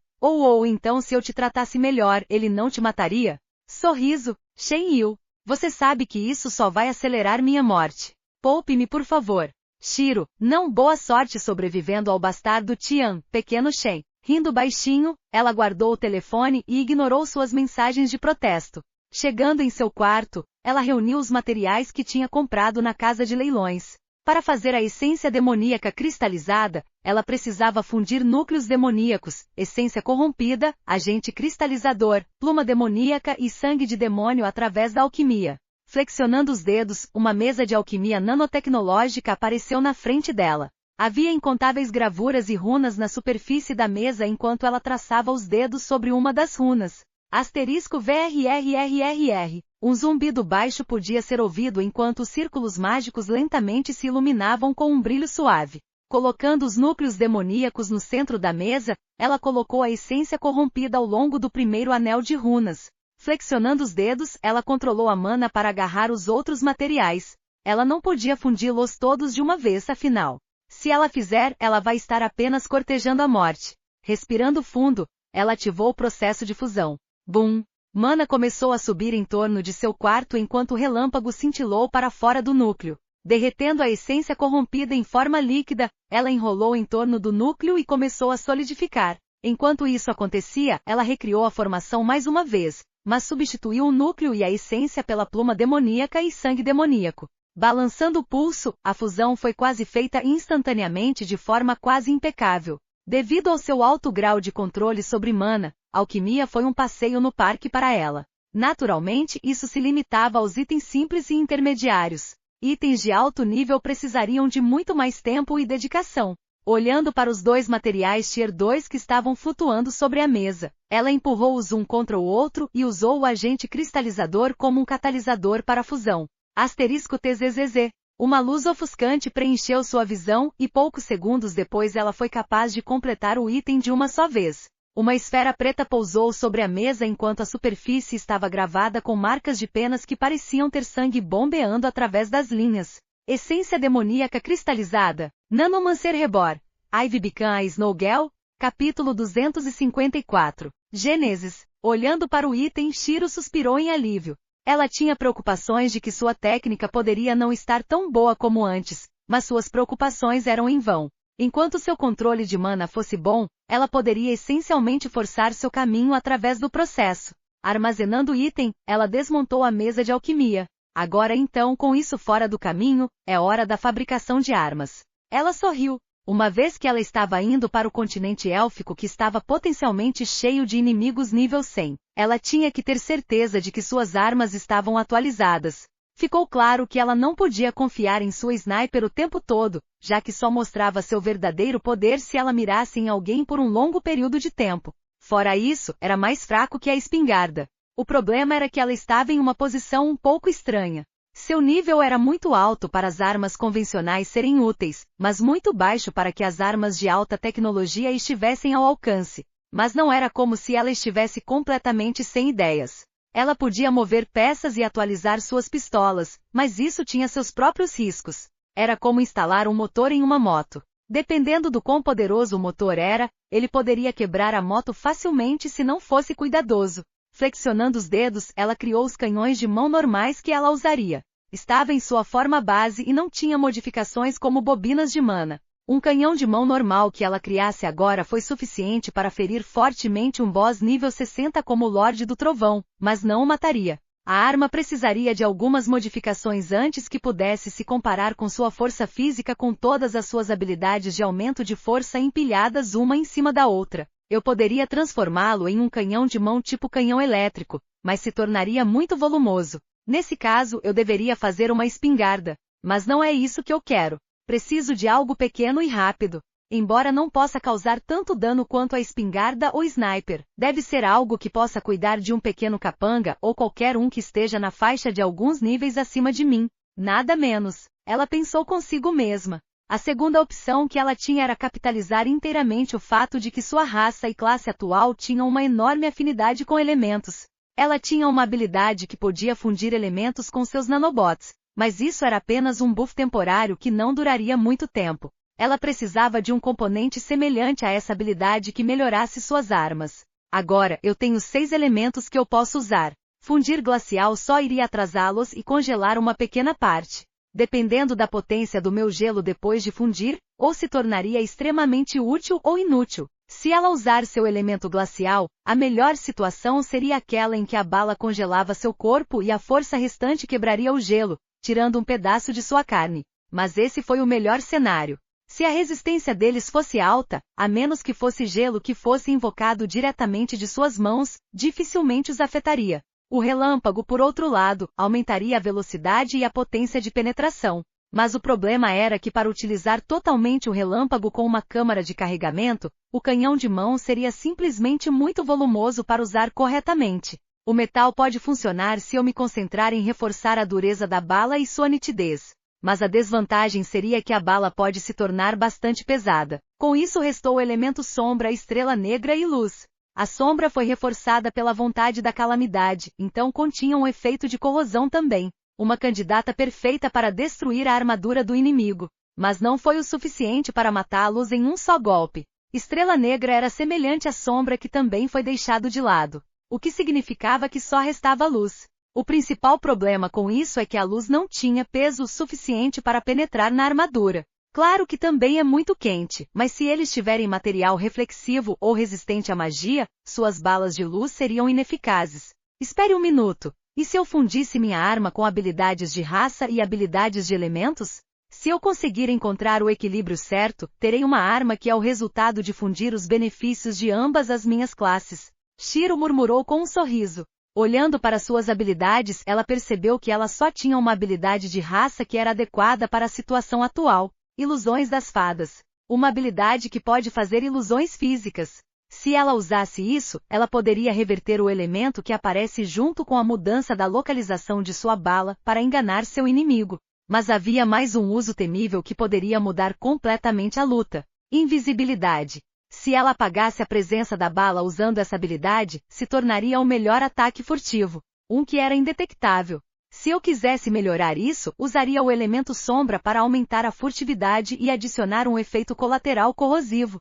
então se eu te tratasse melhor, ele não te mataria? Sorriso, Shen-Yu. Você sabe que isso só vai acelerar minha morte. Poupe-me, por favor. Shiro, não, boa sorte sobrevivendo ao bastardo Tian, pequeno Shen. Rindo baixinho, ela guardou o telefone e ignorou suas mensagens de protesto. Chegando em seu quarto, ela reuniu os materiais que tinha comprado na casa de leilões. Para fazer a essência demoníaca cristalizada, ela precisava fundir núcleos demoníacos, essência corrompida, agente cristalizador, pluma demoníaca e sangue de demônio através da alquimia. Flexionando os dedos, uma mesa de alquimia nanotecnológica apareceu na frente dela. Havia incontáveis gravuras e runas na superfície da mesa enquanto ela traçava os dedos sobre uma das runas. Asterisco VRRRRR. Um zumbido baixo podia ser ouvido enquanto os círculos mágicos lentamente se iluminavam com um brilho suave. Colocando os núcleos demoníacos no centro da mesa, ela colocou a essência corrompida ao longo do primeiro anel de runas. Flexionando os dedos, ela controlou a mana para agarrar os outros materiais. Ela não podia fundi-los todos de uma vez, afinal. Se ela fizer, ela vai estar apenas cortejando a morte. Respirando fundo, ela ativou o processo de fusão. Bum! Mana começou a subir em torno de seu quarto enquanto o relâmpago cintilou para fora do núcleo. Derretendo a essência corrompida em forma líquida, ela enrolou em torno do núcleo e começou a solidificar. Enquanto isso acontecia, ela recriou a formação mais uma vez, mas substituiu o núcleo e a essência pela pluma demoníaca e sangue demoníaco. Balançando o pulso, a fusão foi quase feita instantaneamente de forma quase impecável. Devido ao seu alto grau de controle sobre mana, alquimia foi um passeio no parque para ela. Naturalmente, isso se limitava aos itens simples e intermediários. Itens de alto nível precisariam de muito mais tempo e dedicação. Olhando para os 2 materiais Tier 2 que estavam flutuando sobre a mesa, ela empurrou-os um contra o outro e usou o agente cristalizador como um catalisador para a fusão. Asterisco TZZZ. Uma luz ofuscante preencheu sua visão e poucos segundos depois ela foi capaz de completar o item de uma só vez. Uma esfera preta pousou sobre a mesa enquanto a superfície estava gravada com marcas de penas que pareciam ter sangue bombeando através das linhas. Essência demoníaca cristalizada. Nanomancer Rebor. Ivy Bican Snowgel. Capítulo 254. Gênesis. Olhando para o item, Shiro suspirou em alívio. Ela tinha preocupações de que sua técnica poderia não estar tão boa como antes, mas suas preocupações eram em vão. Enquanto seu controle de mana fosse bom, ela poderia essencialmente forçar seu caminho através do processo. Armazenando o item, ela desmontou a mesa de alquimia. Agora então, com isso fora do caminho, é hora da fabricação de armas. Ela sorriu. Uma vez que ela estava indo para o continente élfico que estava potencialmente cheio de inimigos nível 100, ela tinha que ter certeza de que suas armas estavam atualizadas. Ficou claro que ela não podia confiar em sua sniper o tempo todo, já que só mostrava seu verdadeiro poder se ela mirasse em alguém por um longo período de tempo. Fora isso, era mais fraco que a espingarda. O problema era que ela estava em uma posição um pouco estranha. Seu nível era muito alto para as armas convencionais serem úteis, mas muito baixo para que as armas de alta tecnologia estivessem ao alcance. Mas não era como se ela estivesse completamente sem ideias. Ela podia mover peças e atualizar suas pistolas, mas isso tinha seus próprios riscos. Era como instalar um motor em uma moto. Dependendo do quão poderoso o motor era, ele poderia quebrar a moto facilmente se não fosse cuidadoso. Flexionando os dedos, ela criou os canhões de mão normais que ela usaria. Estava em sua forma base e não tinha modificações como bobinas de mana. Um canhão de mão normal que ela criasse agora foi suficiente para ferir fortemente um boss nível 60 como o Lorde do Trovão, mas não o mataria. A arma precisaria de algumas modificações antes que pudesse se comparar com sua força física com todas as suas habilidades de aumento de força empilhadas uma em cima da outra. Eu poderia transformá-lo em um canhão de mão tipo canhão elétrico, mas se tornaria muito volumoso. Nesse caso, eu deveria fazer uma espingarda. Mas não é isso que eu quero. Preciso de algo pequeno e rápido. Embora não possa causar tanto dano quanto a espingarda ou sniper, deve ser algo que possa cuidar de um pequeno capanga ou qualquer um que esteja na faixa de alguns níveis acima de mim. Nada menos. Ela pensou consigo mesma. A segunda opção que ela tinha era capitalizar inteiramente o fato de que sua raça e classe atual tinham uma enorme afinidade com elementos. Ela tinha uma habilidade que podia fundir elementos com seus nanobots, mas isso era apenas um buff temporário que não duraria muito tempo. Ela precisava de um componente semelhante a essa habilidade que melhorasse suas armas. Agora, eu tenho 6 elementos que eu posso usar. Fundir glacial só iria atrasá-los e congelar uma pequena parte. Dependendo da potência do meu gelo depois de fundir, ou se tornaria extremamente útil ou inútil. Se ela usar seu elemento glacial, a melhor situação seria aquela em que a bala congelava seu corpo e a força restante quebraria o gelo, tirando um pedaço de sua carne. Mas esse foi o melhor cenário. Se a resistência deles fosse alta, a menos que fosse gelo que fosse invocado diretamente de suas mãos, dificilmente os afetaria. O relâmpago, por outro lado, aumentaria a velocidade e a potência de penetração. Mas o problema era que para utilizar totalmente o relâmpago com uma câmara de carregamento, o canhão de mão seria simplesmente muito volumoso para usar corretamente. O metal pode funcionar se eu me concentrar em reforçar a dureza da bala e sua nitidez. Mas a desvantagem seria que a bala pode se tornar bastante pesada. Com isso restou o elemento sombra, estrela negra e luz. A sombra foi reforçada pela vontade da calamidade, então continha um efeito de corrosão também. Uma candidata perfeita para destruir a armadura do inimigo. Mas não foi o suficiente para matá-los em um só golpe. Estrela negra era semelhante à sombra que também foi deixado de lado. O que significava que só restava luz. O principal problema com isso é que a luz não tinha peso suficiente para penetrar na armadura. Claro que também é muito quente, mas se eles tiverem material reflexivo ou resistente à magia, suas balas de luz seriam ineficazes. Espere um minuto. E se eu fundisse minha arma com habilidades de raça e habilidades de elementos? Se eu conseguir encontrar o equilíbrio certo, terei uma arma que é o resultado de fundir os benefícios de ambas as minhas classes. Shiro murmurou com um sorriso. Olhando para suas habilidades, ela percebeu que ela só tinha uma habilidade de raça que era adequada para a situação atual. Ilusões das fadas. Uma habilidade que pode fazer ilusões físicas. Se ela usasse isso, ela poderia reverter o elemento que aparece junto com a mudança da localização de sua bala para enganar seu inimigo. Mas havia mais um uso temível que poderia mudar completamente a luta. Invisibilidade. Se ela apagasse a presença da bala usando essa habilidade, se tornaria o melhor ataque furtivo. Um que era indetectável. Se eu quisesse melhorar isso, usaria o elemento sombra para aumentar a furtividade e adicionar um efeito colateral corrosivo.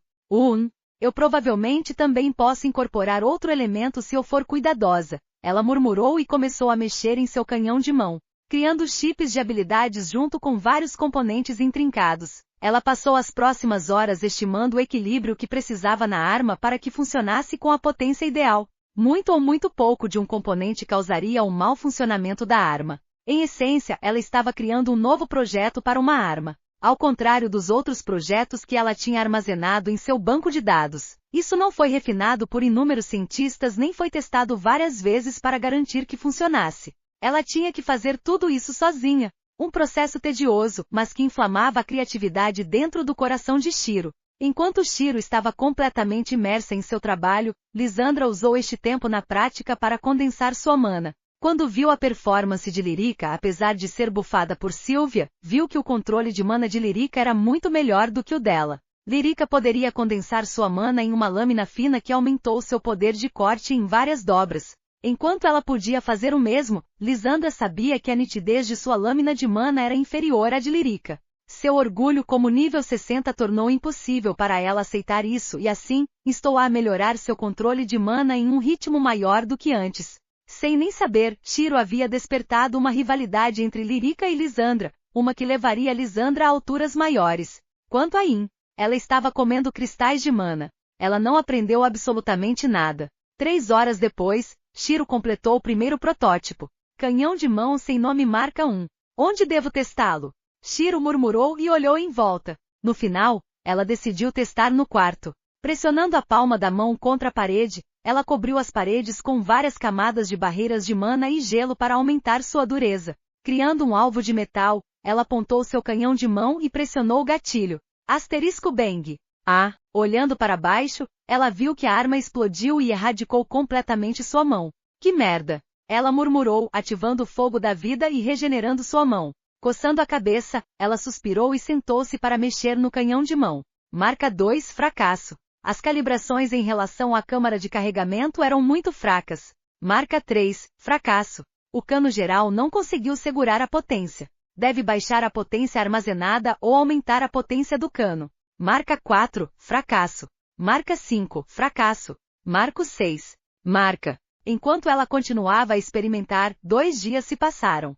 Eu provavelmente também posso incorporar outro elemento se eu for cuidadosa. Ela murmurou e começou a mexer em seu canhão de mão, criando chips de habilidades junto com vários componentes intrincados. Ela passou as próximas horas estimando o equilíbrio que precisava na arma para que funcionasse com a potência ideal. Muito ou muito pouco de um componente causaria um mau funcionamento da arma. Em essência, ela estava criando um novo projeto para uma arma. Ao contrário dos outros projetos que ela tinha armazenado em seu banco de dados. Isso não foi refinado por inúmeros cientistas nem foi testado várias vezes para garantir que funcionasse. Ela tinha que fazer tudo isso sozinha. Um processo tedioso, mas que inflamava a criatividade dentro do coração de Shiro. Enquanto Shiro estava completamente imersa em seu trabalho, Lisandra usou este tempo na prática para condensar sua mana. Quando viu a performance de Lyrica, apesar de ser bufada por Sylvia, viu que o controle de mana de Lyrica era muito melhor do que o dela. Lyrica poderia condensar sua mana em uma lâmina fina que aumentou seu poder de corte em várias dobras. Enquanto ela podia fazer o mesmo, Lisandra sabia que a nitidez de sua lâmina de mana era inferior à de Lyrica. Seu orgulho como nível 60 tornou impossível para ela aceitar isso e assim, estou a melhorar seu controle de mana em um ritmo maior do que antes. Sem nem saber, Shiro havia despertado uma rivalidade entre Lyrica e Lisandra, uma que levaria Lisandra a alturas maiores. Quanto a Yin, ela estava comendo cristais de mana. Ela não aprendeu absolutamente nada. 3 horas depois, Shiro completou o primeiro protótipo. Canhão de mão sem nome marca 1. Onde devo testá-lo? Shiro murmurou e olhou em volta. No final, ela decidiu testar no quarto. Pressionando a palma da mão contra a parede, ela cobriu as paredes com várias camadas de barreiras de mana e gelo para aumentar sua dureza. Criando um alvo de metal, ela apontou seu canhão de mão e pressionou o gatilho. Asterisco Bang. Olhando para baixo, ela viu que a arma explodiu e erradicou completamente sua mão. Que merda! Ela murmurou, ativando o fogo da vida e regenerando sua mão. Coçando a cabeça, ela suspirou e sentou-se para mexer no canhão de mão. Marca 2, fracasso. As calibrações em relação à câmara de carregamento eram muito fracas. Marca 3, fracasso. O cano geral não conseguiu segurar a potência. Deve baixar a potência armazenada ou aumentar a potência do cano. Marca 4, fracasso. Marca 5, fracasso. Marco 6. Marca. Enquanto ela continuava a experimentar, 2 dias se passaram.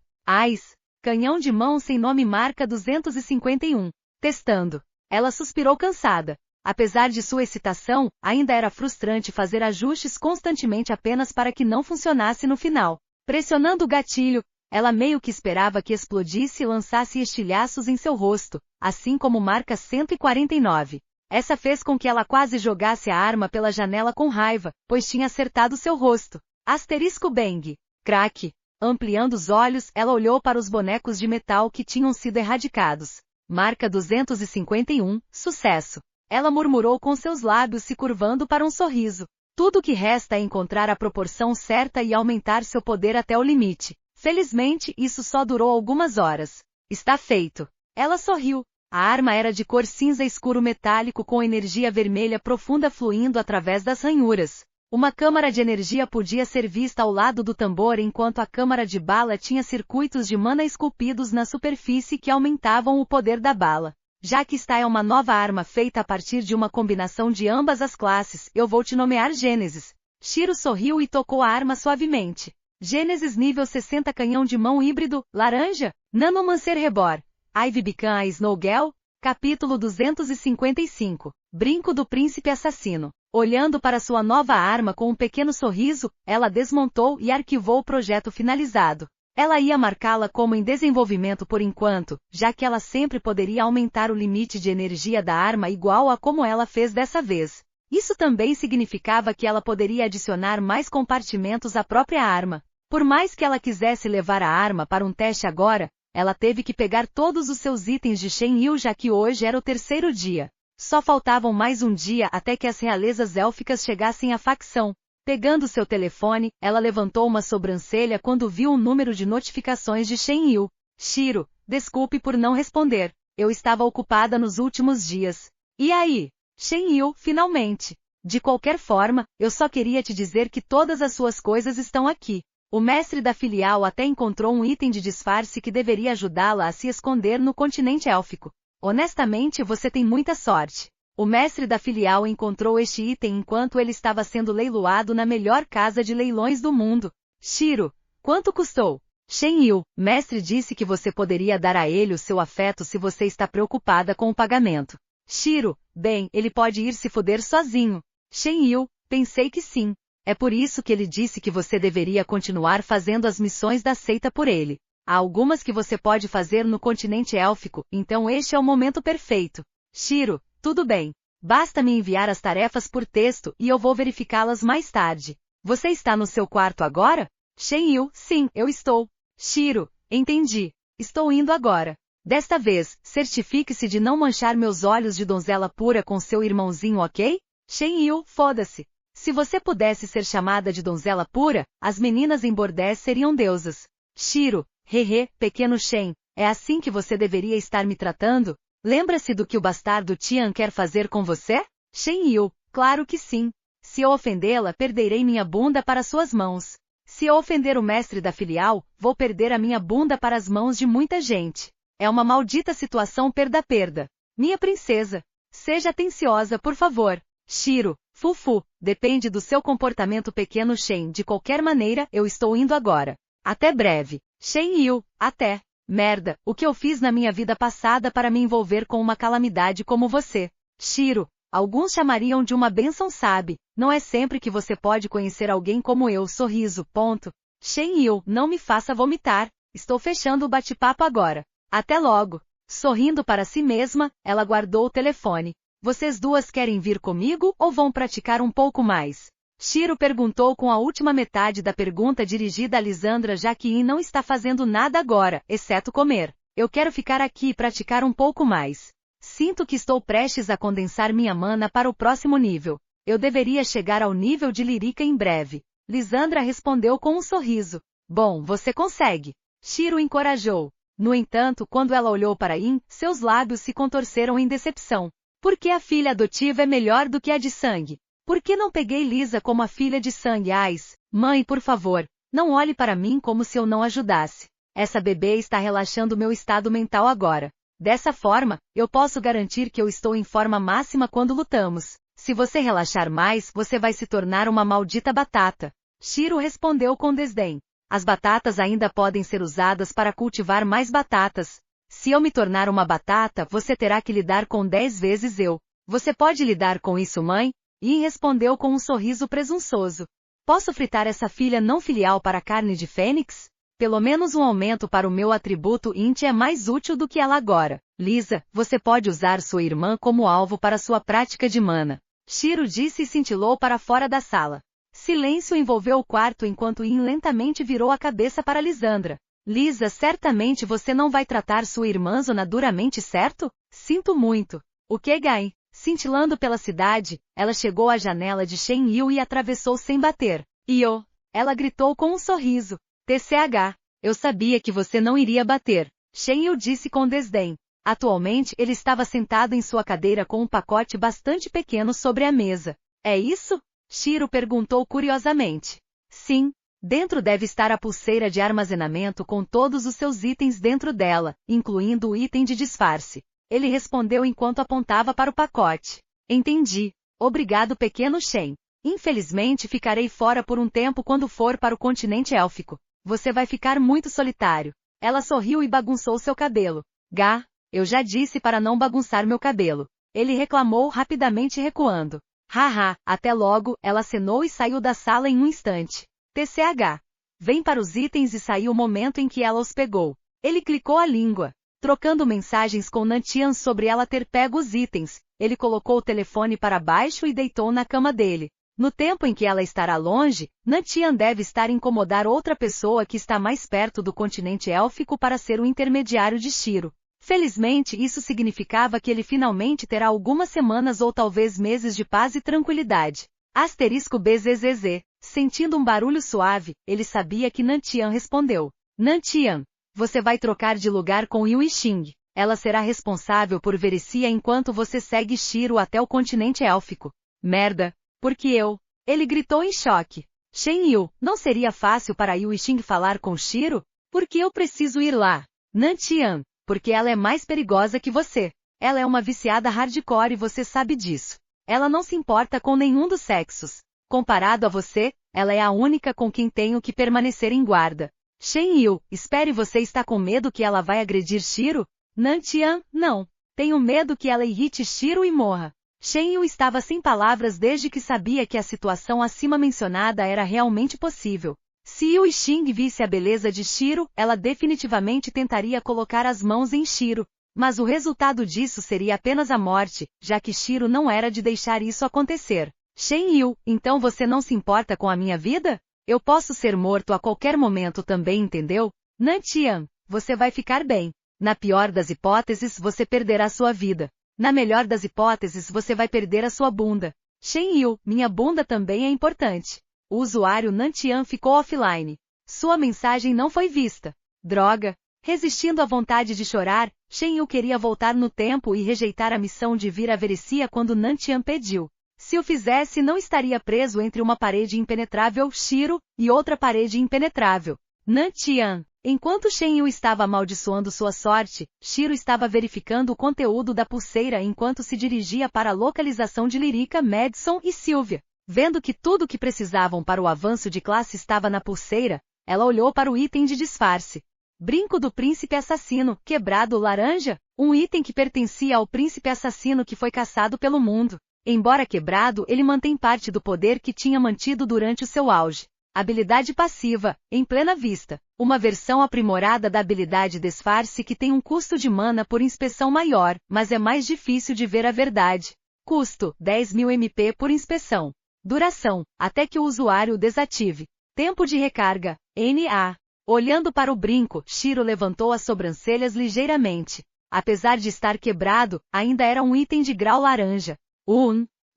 Canhão de mão sem nome marca 251. Testando. Ela suspirou cansada. Apesar de sua excitação, ainda era frustrante fazer ajustes constantemente apenas para que não funcionasse no final. Pressionando o gatilho, ela meio que esperava que explodisse e lançasse estilhaços em seu rosto, assim como marca 149. Essa fez com que ela quase jogasse a arma pela janela com raiva, pois tinha acertado seu rosto. Asterisco Bang. Crack. Ampliando os olhos, ela olhou para os bonecos de metal que tinham sido erradicados. Marca 251, sucesso. Ela murmurou com seus lábios se curvando para um sorriso. Tudo o que resta é encontrar a proporção certa e aumentar seu poder até o limite. Felizmente, isso só durou algumas horas. Está feito. Ela sorriu. A arma era de cor cinza escuro metálico com energia vermelha profunda fluindo através das ranhuras. Uma câmara de energia podia ser vista ao lado do tambor enquanto a câmara de bala tinha circuitos de mana esculpidos na superfície que aumentavam o poder da bala. Já que esta é uma nova arma feita a partir de uma combinação de ambas as classes, eu vou te nomear Gênesis. Shiro sorriu e tocou a arma suavemente. Gênesis nível 60 canhão de mão híbrido, laranja, Nanomancer Rebor. Ivy Beacon a Snowgirl, capítulo 255. Brinco do Príncipe Assassino. Olhando para sua nova arma com um pequeno sorriso, ela desmontou e arquivou o projeto finalizado. Ela ia marcá-la como em desenvolvimento por enquanto, já que ela sempre poderia aumentar o limite de energia da arma igual a como ela fez dessa vez. Isso também significava que ela poderia adicionar mais compartimentos à própria arma. Por mais que ela quisesse levar a arma para um teste agora, ela teve que pegar todos os seus itens de Shenyu já que hoje era o 3º dia. Só faltavam mais um dia até que as realezas élficas chegassem à facção. Pegando seu telefone, ela levantou uma sobrancelha quando viu um número de notificações de Shenyu. Shiro, desculpe por não responder. Eu estava ocupada nos últimos dias. E aí? Shenyu, finalmente. De qualquer forma, eu só queria te dizer que todas as suas coisas estão aqui. O mestre da filial até encontrou um item de disfarce que deveria ajudá-la a se esconder no continente élfico. Honestamente, você tem muita sorte. O mestre da filial encontrou este item enquanto ele estava sendo leiloado na melhor casa de leilões do mundo. Shiro, quanto custou? Shenyu, mestre disse que você poderia dar a ele o seu afeto se você está preocupada com o pagamento. Shiro, bem, ele pode ir se foder sozinho. Shenyu, pensei que sim. É por isso que ele disse que você deveria continuar fazendo as missões da seita por ele. Há algumas que você pode fazer no continente élfico, então este é o momento perfeito. Shiro, tudo bem. Basta me enviar as tarefas por texto e eu vou verificá-las mais tarde. Você está no seu quarto agora? Shenyu, sim, eu estou. Shiro, entendi. Estou indo agora. Desta vez, certifique-se de não manchar meus olhos de donzela pura com seu irmãozinho, ok? Shen Yu, foda-se. Se você pudesse ser chamada de donzela pura, as meninas em bordéis seriam deusas. Shiro, hehe, pequeno Shen, é assim que você deveria estar me tratando? Lembra-se do que o bastardo Tian quer fazer com você? Shen Yu, claro que sim. Se eu ofendê-la, perderei minha bunda para suas mãos. Se eu ofender o mestre da filial, vou perder a minha bunda para as mãos de muita gente. É uma maldita situação perda-perda. Minha princesa, seja atenciosa, por favor. Shiro, fufu, depende do seu comportamento, pequeno Shen. De qualquer maneira, eu estou indo agora. Até breve. Shen Yu, até. Merda, o que eu fiz na minha vida passada para me envolver com uma calamidade como você? Shiro, alguns chamariam de uma bênção, sabe? Não é sempre que você pode conhecer alguém como eu. Sorriso, ponto. Shen Yu, não me faça vomitar. Estou fechando o bate-papo agora. Até logo. Sorrindo para si mesma, ela guardou o telefone. Vocês duas querem vir comigo ou vão praticar um pouco mais? Shiro perguntou com a última metade da pergunta dirigida a Lisandra, já que In não está fazendo nada agora, exceto comer. Eu quero ficar aqui e praticar um pouco mais. Sinto que estou prestes a condensar minha mana para o próximo nível. Eu deveria chegar ao nível de Lírica em breve. Lisandra respondeu com um sorriso. Bom, você consegue. Shiro encorajou. No entanto, quando ela olhou para In, seus lábios se contorceram em decepção. Por que a filha adotiva é melhor do que a de sangue? Por que não peguei Lisa como a filha de sangue? Ais, mãe, por favor, não olhe para mim como se eu não ajudasse. Essa bebê está relaxando meu estado mental agora. Dessa forma, eu posso garantir que eu estou em forma máxima quando lutamos. Se você relaxar mais, você vai se tornar uma maldita batata. Shiro respondeu com desdém. As batatas ainda podem ser usadas para cultivar mais batatas. Se eu me tornar uma batata, você terá que lidar com 10 vezes eu. Você pode lidar com isso, mãe? In respondeu com um sorriso presunçoso. Posso fritar essa filha não filial para carne de fênix? Pelo menos um aumento para o meu atributo int é mais útil do que ela agora. Lisa, você pode usar sua irmã como alvo para sua prática de mana. Shiro disse e cintilou para fora da sala. Silêncio envolveu o quarto enquanto In lentamente virou a cabeça para Lisandra. Lisa, certamente você não vai tratar sua irmã Zona duramente, certo? Sinto muito. O que, Gai? Cintilando pela cidade, ela chegou à janela de Shen Yu e atravessou sem bater. Io! Ela gritou com um sorriso. TCH. Eu sabia que você não iria bater. Shen Yu disse com desdém. Atualmente ele estava sentado em sua cadeira com um pacote bastante pequeno sobre a mesa. É isso? Shiro perguntou curiosamente. Sim. Dentro deve estar a pulseira de armazenamento com todos os seus itens dentro dela, incluindo o item de disfarce. Ele respondeu enquanto apontava para o pacote. Entendi. Obrigado, pequeno Shen. Infelizmente ficarei fora por um tempo quando for para o continente élfico. Você vai ficar muito solitário. Ela sorriu e bagunçou seu cabelo. Gá, eu já disse para não bagunçar meu cabelo. Ele reclamou rapidamente recuando. Haha, até logo, ela acenou e saiu da sala em um instante. TCH. Vem para os itens e saiu o momento em que ela os pegou. Ele clicou a língua. Trocando mensagens com Nantian sobre ela ter pego os itens, ele colocou o telefone para baixo e deitou na cama dele. No tempo em que ela estará longe, Nantian deve estar a incomodar outra pessoa que está mais perto do continente élfico para ser o intermediário de Shiro. Felizmente isso significava que ele finalmente terá algumas semanas ou talvez meses de paz e tranquilidade. Asterisco BZZZ. Sentindo um barulho suave, ele sabia que Nantian respondeu. Nantian, você vai trocar de lugar com Yui Xing. Ela será responsável por Vericia enquanto você segue Shiro até o continente élfico. Merda, porque eu? Ele gritou em choque. Shen Yu, não seria fácil para Yui Xing falar com Shiro? Por que eu preciso ir lá? Nantian, porque ela é mais perigosa que você. Ela é uma viciada hardcore e você sabe disso. Ela não se importa com nenhum dos sexos. Comparado a você, ela é a única com quem tenho que permanecer em guarda. Shen Yu, espere, você está com medo que ela vai agredir Shiro? Nantian, não. Tenho medo que ela irrite Shiro e morra. Shen Yu estava sem palavras desde que sabia que a situação acima mencionada era realmente possível. Se Yui Xing visse a beleza de Shiro, ela definitivamente tentaria colocar as mãos em Shiro. Mas o resultado disso seria apenas a morte, já que Shiro não era de deixar isso acontecer. Shen Yu, então você não se importa com a minha vida? Eu posso ser morto a qualquer momento também, entendeu? Nantian, você vai ficar bem. Na pior das hipóteses, você perderá sua vida. Na melhor das hipóteses, você vai perder a sua bunda. Shen-Yu, minha bunda também é importante. O usuário Nantian ficou offline. Sua mensagem não foi vista. Droga! Resistindo à vontade de chorar, Shen-Yu queria voltar no tempo e rejeitar a missão de vir a Verecia quando Nantian pediu. Se o fizesse, não estaria preso entre uma parede impenetrável, Shiro, e outra parede impenetrável. Nantian. Enquanto Shen-Yu estava amaldiçoando sua sorte, Shiro estava verificando o conteúdo da pulseira enquanto se dirigia para a localização de Lyrica, Madison e Sylvia. Vendo que tudo o que precisavam para o avanço de classe estava na pulseira, ela olhou para o item de disfarce. Brinco do príncipe assassino, quebrado laranja, um item que pertencia ao príncipe assassino que foi caçado pelo mundo. Embora quebrado, ele mantém parte do poder que tinha mantido durante o seu auge. Habilidade passiva, em plena vista. Uma versão aprimorada da habilidade disfarce que tem um custo de mana por inspeção maior, mas é mais difícil de ver a verdade. Custo, 10.000 MP por inspeção. Duração, até que o usuário o desative. Tempo de recarga, NA. Olhando para o brinco, Shiro levantou as sobrancelhas ligeiramente. Apesar de estar quebrado, ainda era um item de grau laranja.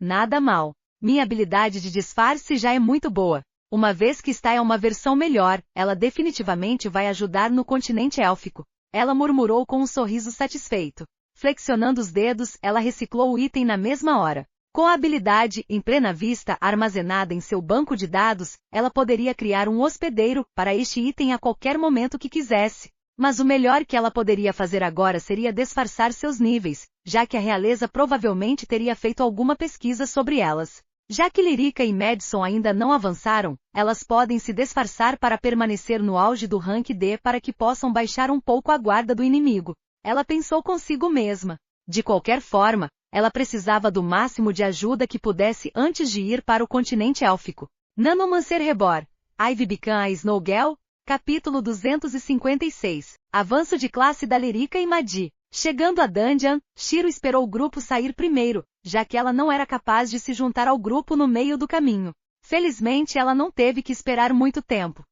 Nada mal. Minha habilidade de disfarce já é muito boa. Uma vez que está em uma versão melhor, ela definitivamente vai ajudar no continente élfico. Ela murmurou com um sorriso satisfeito. Flexionando os dedos, ela reciclou o item na mesma hora. Com a habilidade, em plena vista, armazenada em seu banco de dados, ela poderia criar um hospedeiro para este item a qualquer momento que quisesse. Mas o melhor que ela poderia fazer agora seria disfarçar seus níveis, já que a realeza provavelmente teria feito alguma pesquisa sobre elas. Já que Lyrica e Madison ainda não avançaram, elas podem se disfarçar para permanecer no auge do rank D para que possam baixar um pouco a guarda do inimigo. Ela pensou consigo mesma. De qualquer forma, ela precisava do máximo de ajuda que pudesse antes de ir para o continente élfico. Nanomancer Rebor. Ivy Bican a Snowgirl. Capítulo 256. Avanço de classe da Lyrica e Madi. Chegando a Dungeon, Shiro esperou o grupo sair primeiro, já que ela não era capaz de se juntar ao grupo no meio do caminho. Felizmente ela não teve que esperar muito tempo.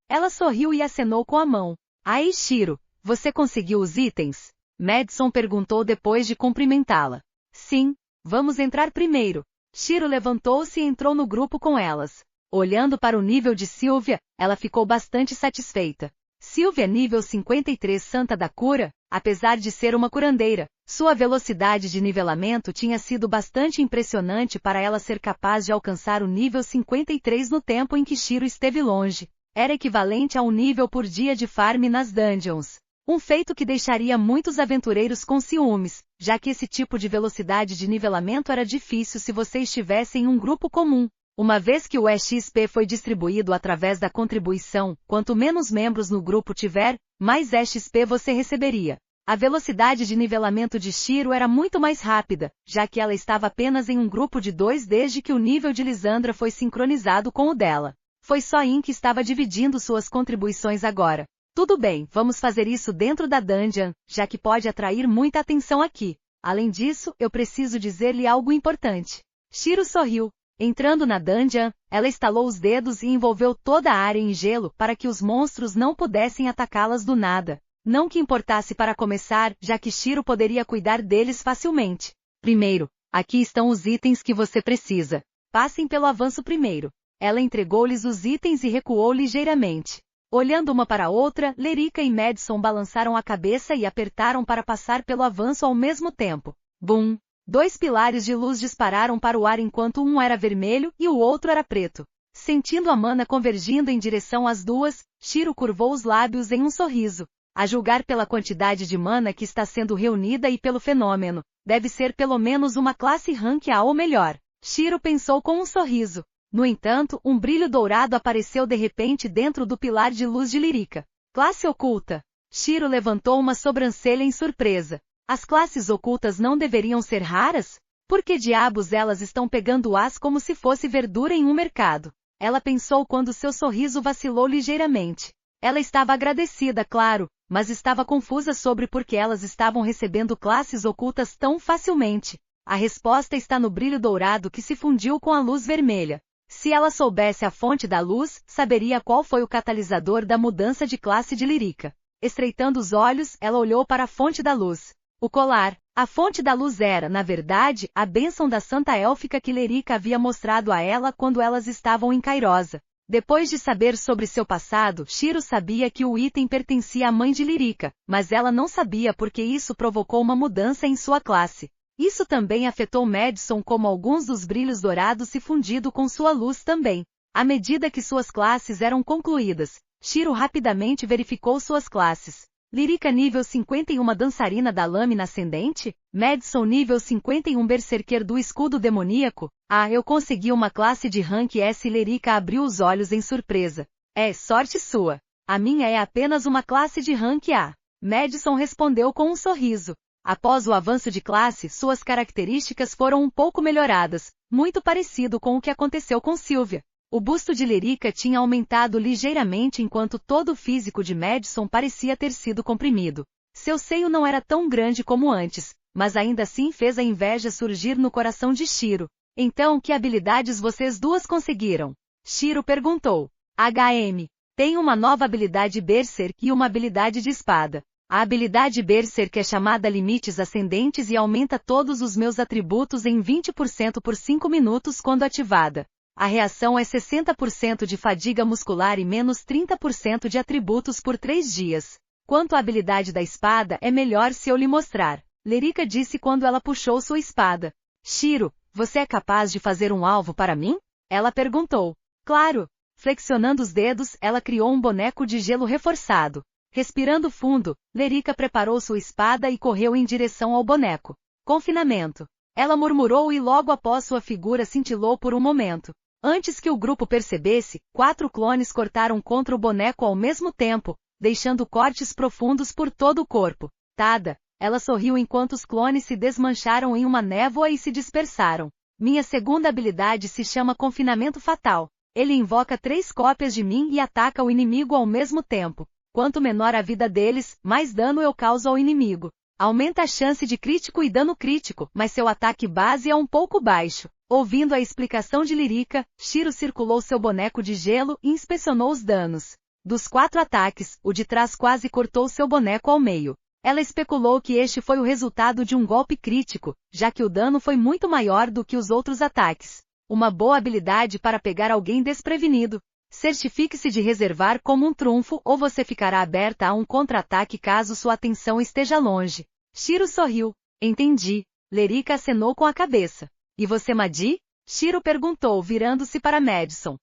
Ela sorriu e acenou com a mão. Aí Shiro, você conseguiu os itens? Madison perguntou depois de cumprimentá-la. Sim, vamos entrar primeiro. Shiro levantou-se e entrou no grupo com elas. Olhando para o nível de Sylvia, ela ficou bastante satisfeita. Sylvia nível 53 Santa da Cura, apesar de ser uma curandeira, sua velocidade de nivelamento tinha sido bastante impressionante para ela ser capaz de alcançar o nível 53 no tempo em que Shiro esteve longe. Era equivalente a um nível por dia de farm nas dungeons. Um feito que deixaria muitos aventureiros com ciúmes, já que esse tipo de velocidade de nivelamento era difícil se você estivesse em um grupo comum. Uma vez que o EXP foi distribuído através da contribuição, quanto menos membros no grupo tiver, mais EXP você receberia. A velocidade de nivelamento de Shiro era muito mais rápida, já que ela estava apenas em um grupo de 2 desde que o nível de Lisandra foi sincronizado com o dela. Foi só In que estava dividindo suas contribuições agora. Tudo bem, vamos fazer isso dentro da dungeon, já que pode atrair muita atenção aqui. Além disso, eu preciso dizer-lhe algo importante. Shiro sorriu. Entrando na dungeon, ela estalou os dedos e envolveu toda a área em gelo para que os monstros não pudessem atacá-las do nada. Não que importasse para começar, já que Shiro poderia cuidar deles facilmente. Primeiro, aqui estão os itens que você precisa. Passem pelo avanço primeiro. Ela entregou-lhes os itens e recuou ligeiramente. Olhando uma para a outra, Lyrica e Madison balançaram a cabeça e apertaram para passar pelo avanço ao mesmo tempo. Bum! 2 pilares de luz dispararam para o ar enquanto um era vermelho e o outro era preto. Sentindo a mana convergindo em direção às duas, Shiro curvou os lábios em um sorriso. A julgar pela quantidade de mana que está sendo reunida e pelo fenômeno, deve ser pelo menos uma classe rank A ou melhor. Shiro pensou com um sorriso. No entanto, um brilho dourado apareceu de repente dentro do pilar de luz de Lyrica. Classe oculta. Shiro levantou uma sobrancelha em surpresa. As classes ocultas não deveriam ser raras? Por que diabos elas estão pegando as como se fosse verdura em um mercado? Ela pensou quando seu sorriso vacilou ligeiramente. Ela estava agradecida, claro, mas estava confusa sobre por que elas estavam recebendo classes ocultas tão facilmente. A resposta está no brilho dourado que se fundiu com a luz vermelha. Se ela soubesse a fonte da luz, saberia qual foi o catalisador da mudança de classe de Lyrica. Estreitando os olhos, ela olhou para a fonte da luz. O colar. A fonte da luz era, na verdade, a bênção da santa élfica que Lerica havia mostrado a ela quando elas estavam em Cairosa. Depois de saber sobre seu passado, Shiro sabia que o item pertencia à mãe de Lerica, mas ela não sabia porque isso provocou uma mudança em sua classe. Isso também afetou Madison, como alguns dos brilhos dourados se fundindo com sua luz também. À medida que suas classes eram concluídas, Shiro rapidamente verificou suas classes. Lerica nível 51 dançarina da lâmina ascendente? Madison nível 51 berserker do escudo demoníaco? Ah, eu consegui uma classe de rank S. Lerica abriu os olhos em surpresa. É, sorte sua. A minha é apenas uma classe de rank A. Madison respondeu com um sorriso. Após o avanço de classe, suas características foram um pouco melhoradas, muito parecido com o que aconteceu com Sylvia. O busto de Lerica tinha aumentado ligeiramente enquanto todo o físico de Madison parecia ter sido comprimido. Seu seio não era tão grande como antes, mas ainda assim fez a inveja surgir no coração de Shiro. Então, que habilidades vocês duas conseguiram? Shiro perguntou. HM. Tenho uma nova habilidade Berserk e uma habilidade de espada. A habilidade Berserk é chamada Limites Ascendentes e aumenta todos os meus atributos em 20% por 5 minutos quando ativada. A reação é 60% de fadiga muscular e menos 30% de atributos por 3 dias. Quanto à habilidade da espada, é melhor se eu lhe mostrar. Lerica disse quando ela puxou sua espada. Shiro, você é capaz de fazer um alvo para mim? Ela perguntou. Claro. Flexionando os dedos, ela criou um boneco de gelo reforçado. Respirando fundo, Lerica preparou sua espada e correu em direção ao boneco. Confinamento. Ela murmurou e logo após sua figura cintilou por um momento. Antes que o grupo percebesse, 4 clones cortaram contra o boneco ao mesmo tempo, deixando cortes profundos por todo o corpo. Tada! Ela sorriu enquanto os clones se desmancharam em uma névoa e se dispersaram. Minha segunda habilidade se chama Confinamento Fatal. Ele invoca 3 cópias de mim e ataca o inimigo ao mesmo tempo. Quanto menor a vida deles, mais dano eu causo ao inimigo. Aumenta a chance de crítico e dano crítico, mas seu ataque base é um pouco baixo. Ouvindo a explicação de Lerica, Shiro circulou seu boneco de gelo e inspecionou os danos. Dos 4 ataques, o de trás quase cortou seu boneco ao meio. Ela especulou que este foi o resultado de um golpe crítico, já que o dano foi muito maior do que os outros ataques. Uma boa habilidade para pegar alguém desprevenido. Certifique-se de reservar como um trunfo ou você ficará aberta a um contra-ataque caso sua atenção esteja longe. Shiro sorriu. Entendi. Lerica acenou com a cabeça. E você, Madi? Shiro perguntou, virando-se para Madison.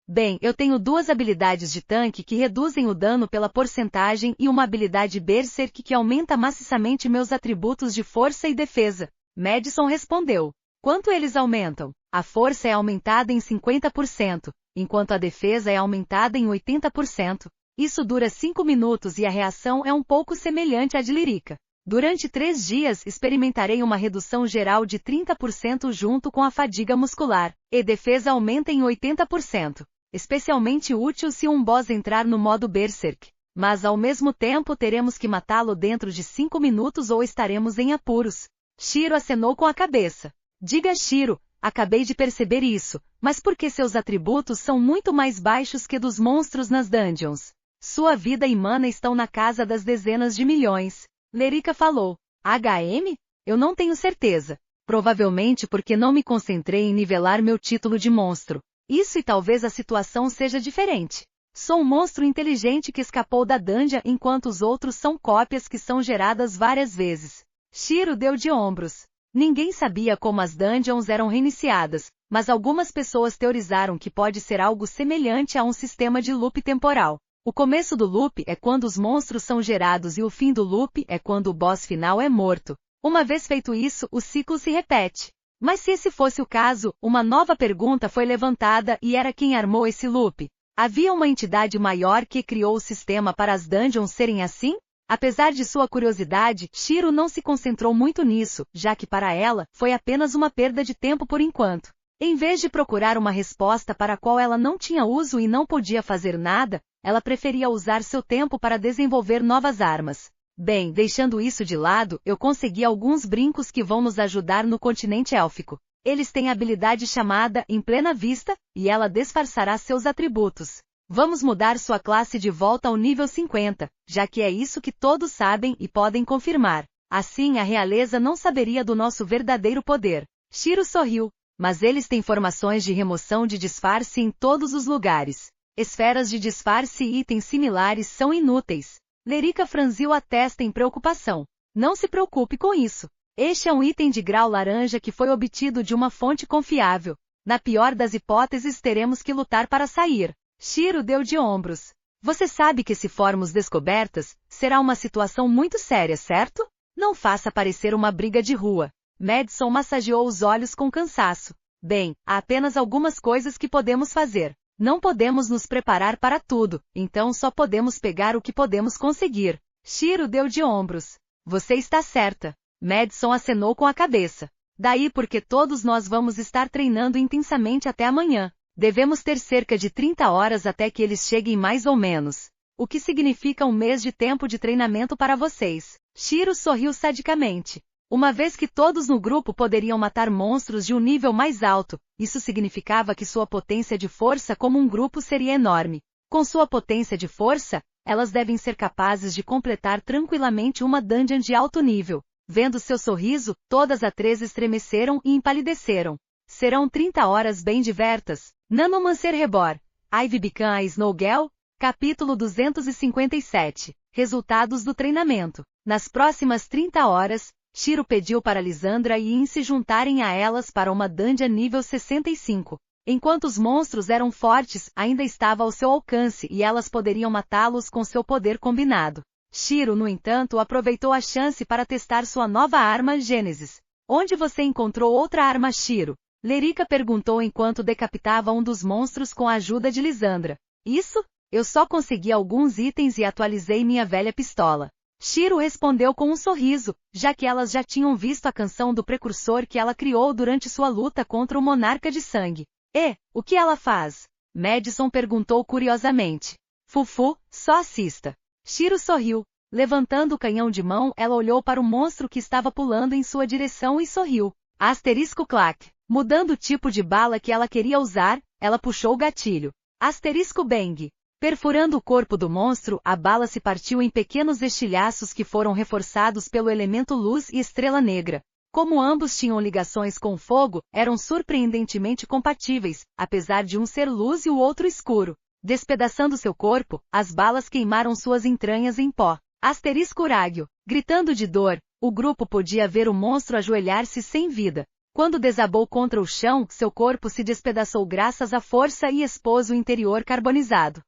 Bem, eu tenho 2 habilidades de tanque que reduzem o dano pela porcentagem e uma habilidade Berserk que aumenta maciçamente meus atributos de força e defesa. Madison respondeu. Quanto eles aumentam? A força é aumentada em 50%, enquanto a defesa é aumentada em 80%. Isso dura 5 minutos e a reação é um pouco semelhante à de Lerica. Durante 3 dias experimentarei uma redução geral de 30% junto com a fadiga muscular, e defesa aumenta em 80%. Especialmente útil se um boss entrar no modo Berserk. Mas ao mesmo tempo teremos que matá-lo dentro de 5 minutos ou estaremos em apuros. Shiro acenou com a cabeça. Diga Shiro, acabei de perceber isso, mas por que seus atributos são muito mais baixos que dos monstros nas dungeons? Sua vida e mana estão na casa das dezenas de milhões. Lerica falou. HM? Eu não tenho certeza. Provavelmente porque não me concentrei em nivelar meu título de monstro. Isso e talvez a situação seja diferente. Sou um monstro inteligente que escapou da dungeon enquanto os outros são cópias que são geradas várias vezes. Shiro deu de ombros. Ninguém sabia como as dungeons eram reiniciadas, mas algumas pessoas teorizaram que pode ser algo semelhante a um sistema de loop temporal. O começo do loop é quando os monstros são gerados e o fim do loop é quando o boss final é morto. Uma vez feito isso, o ciclo se repete. Mas se esse fosse o caso, uma nova pergunta foi levantada e era quem armou esse loop. Havia uma entidade maior que criou o sistema para as dungeons serem assim? Apesar de sua curiosidade, Shiro não se concentrou muito nisso, já que para ela, foi apenas uma perda de tempo por enquanto. Em vez de procurar uma resposta para a qual ela não tinha uso e não podia fazer nada, ela preferia usar seu tempo para desenvolver novas armas. Bem, deixando isso de lado, eu consegui alguns brincos que vão nos ajudar no continente élfico. Eles têm a habilidade chamada Em Plena Vista, e ela disfarçará seus atributos. Vamos mudar sua classe de volta ao nível 50, já que é isso que todos sabem e podem confirmar. Assim a realeza não saberia do nosso verdadeiro poder. Shiro sorriu. Mas eles têm formações de remoção de disfarce em todos os lugares. Esferas de disfarce e itens similares são inúteis. Lerika franziu a testa em preocupação. Não se preocupe com isso. Este é um item de grau laranja que foi obtido de uma fonte confiável. Na pior das hipóteses teremos que lutar para sair. Shiro deu de ombros. Você sabe que se formos descobertas, será uma situação muito séria, certo? Não faça parecer uma briga de rua. Madison massageou os olhos com cansaço. Bem, há apenas algumas coisas que podemos fazer. Não podemos nos preparar para tudo, então só podemos pegar o que podemos conseguir. Shiro deu de ombros. Você está certa. Madison acenou com a cabeça. Daí porque todos nós vamos estar treinando intensamente até amanhã. Devemos ter cerca de 30 horas até que eles cheguem mais ou menos. O que significa um mês de tempo de treinamento para vocês. Shiro sorriu sadicamente. Uma vez que todos no grupo poderiam matar monstros de um nível mais alto, isso significava que sua potência de força como um grupo seria enorme. Com sua potência de força, elas devem ser capazes de completar tranquilamente uma dungeon de alto nível. Vendo seu sorriso, todas as três estremeceram e empalideceram. Serão 30 horas bem divertas. Nanomancer Rebor. Ivy Bican Snowgirl. Capítulo 257. Resultados do treinamento. Nas próximas 30 horas, Shiro pediu para Lisandra e Yin se juntarem a elas para uma dungeon nível 65. Enquanto os monstros eram fortes, ainda estava ao seu alcance e elas poderiam matá-los com seu poder combinado. Shiro, no entanto, aproveitou a chance para testar sua nova arma Gênesis. Onde você encontrou outra arma, Shiro? Lerika perguntou enquanto decapitava um dos monstros com a ajuda de Lisandra. Isso? Eu só consegui alguns itens e atualizei minha velha pistola. Shiro respondeu com um sorriso, já que elas já tinham visto a canção do precursor que ela criou durante sua luta contra o Monarca de Sangue. E, o que ela faz? Madison perguntou curiosamente. Fufu, só assista. Shiro sorriu. Levantando o canhão de mão, ela olhou para o monstro que estava pulando em sua direção e sorriu. Asterisco clac. Mudando o tipo de bala que ela queria usar, ela puxou o gatilho. Asterisco bang. Perfurando o corpo do monstro, a bala se partiu em pequenos estilhaços que foram reforçados pelo elemento luz e estrela negra. Como ambos tinham ligações com o fogo, eram surpreendentemente compatíveis, apesar de um ser luz e o outro escuro. Despedaçando seu corpo, as balas queimaram suas entranhas em pó. Asterisco uráguio. Gritando de dor, o grupo podia ver o monstro ajoelhar-se sem vida. Quando desabou contra o chão, seu corpo se despedaçou graças à força e expôs o interior carbonizado.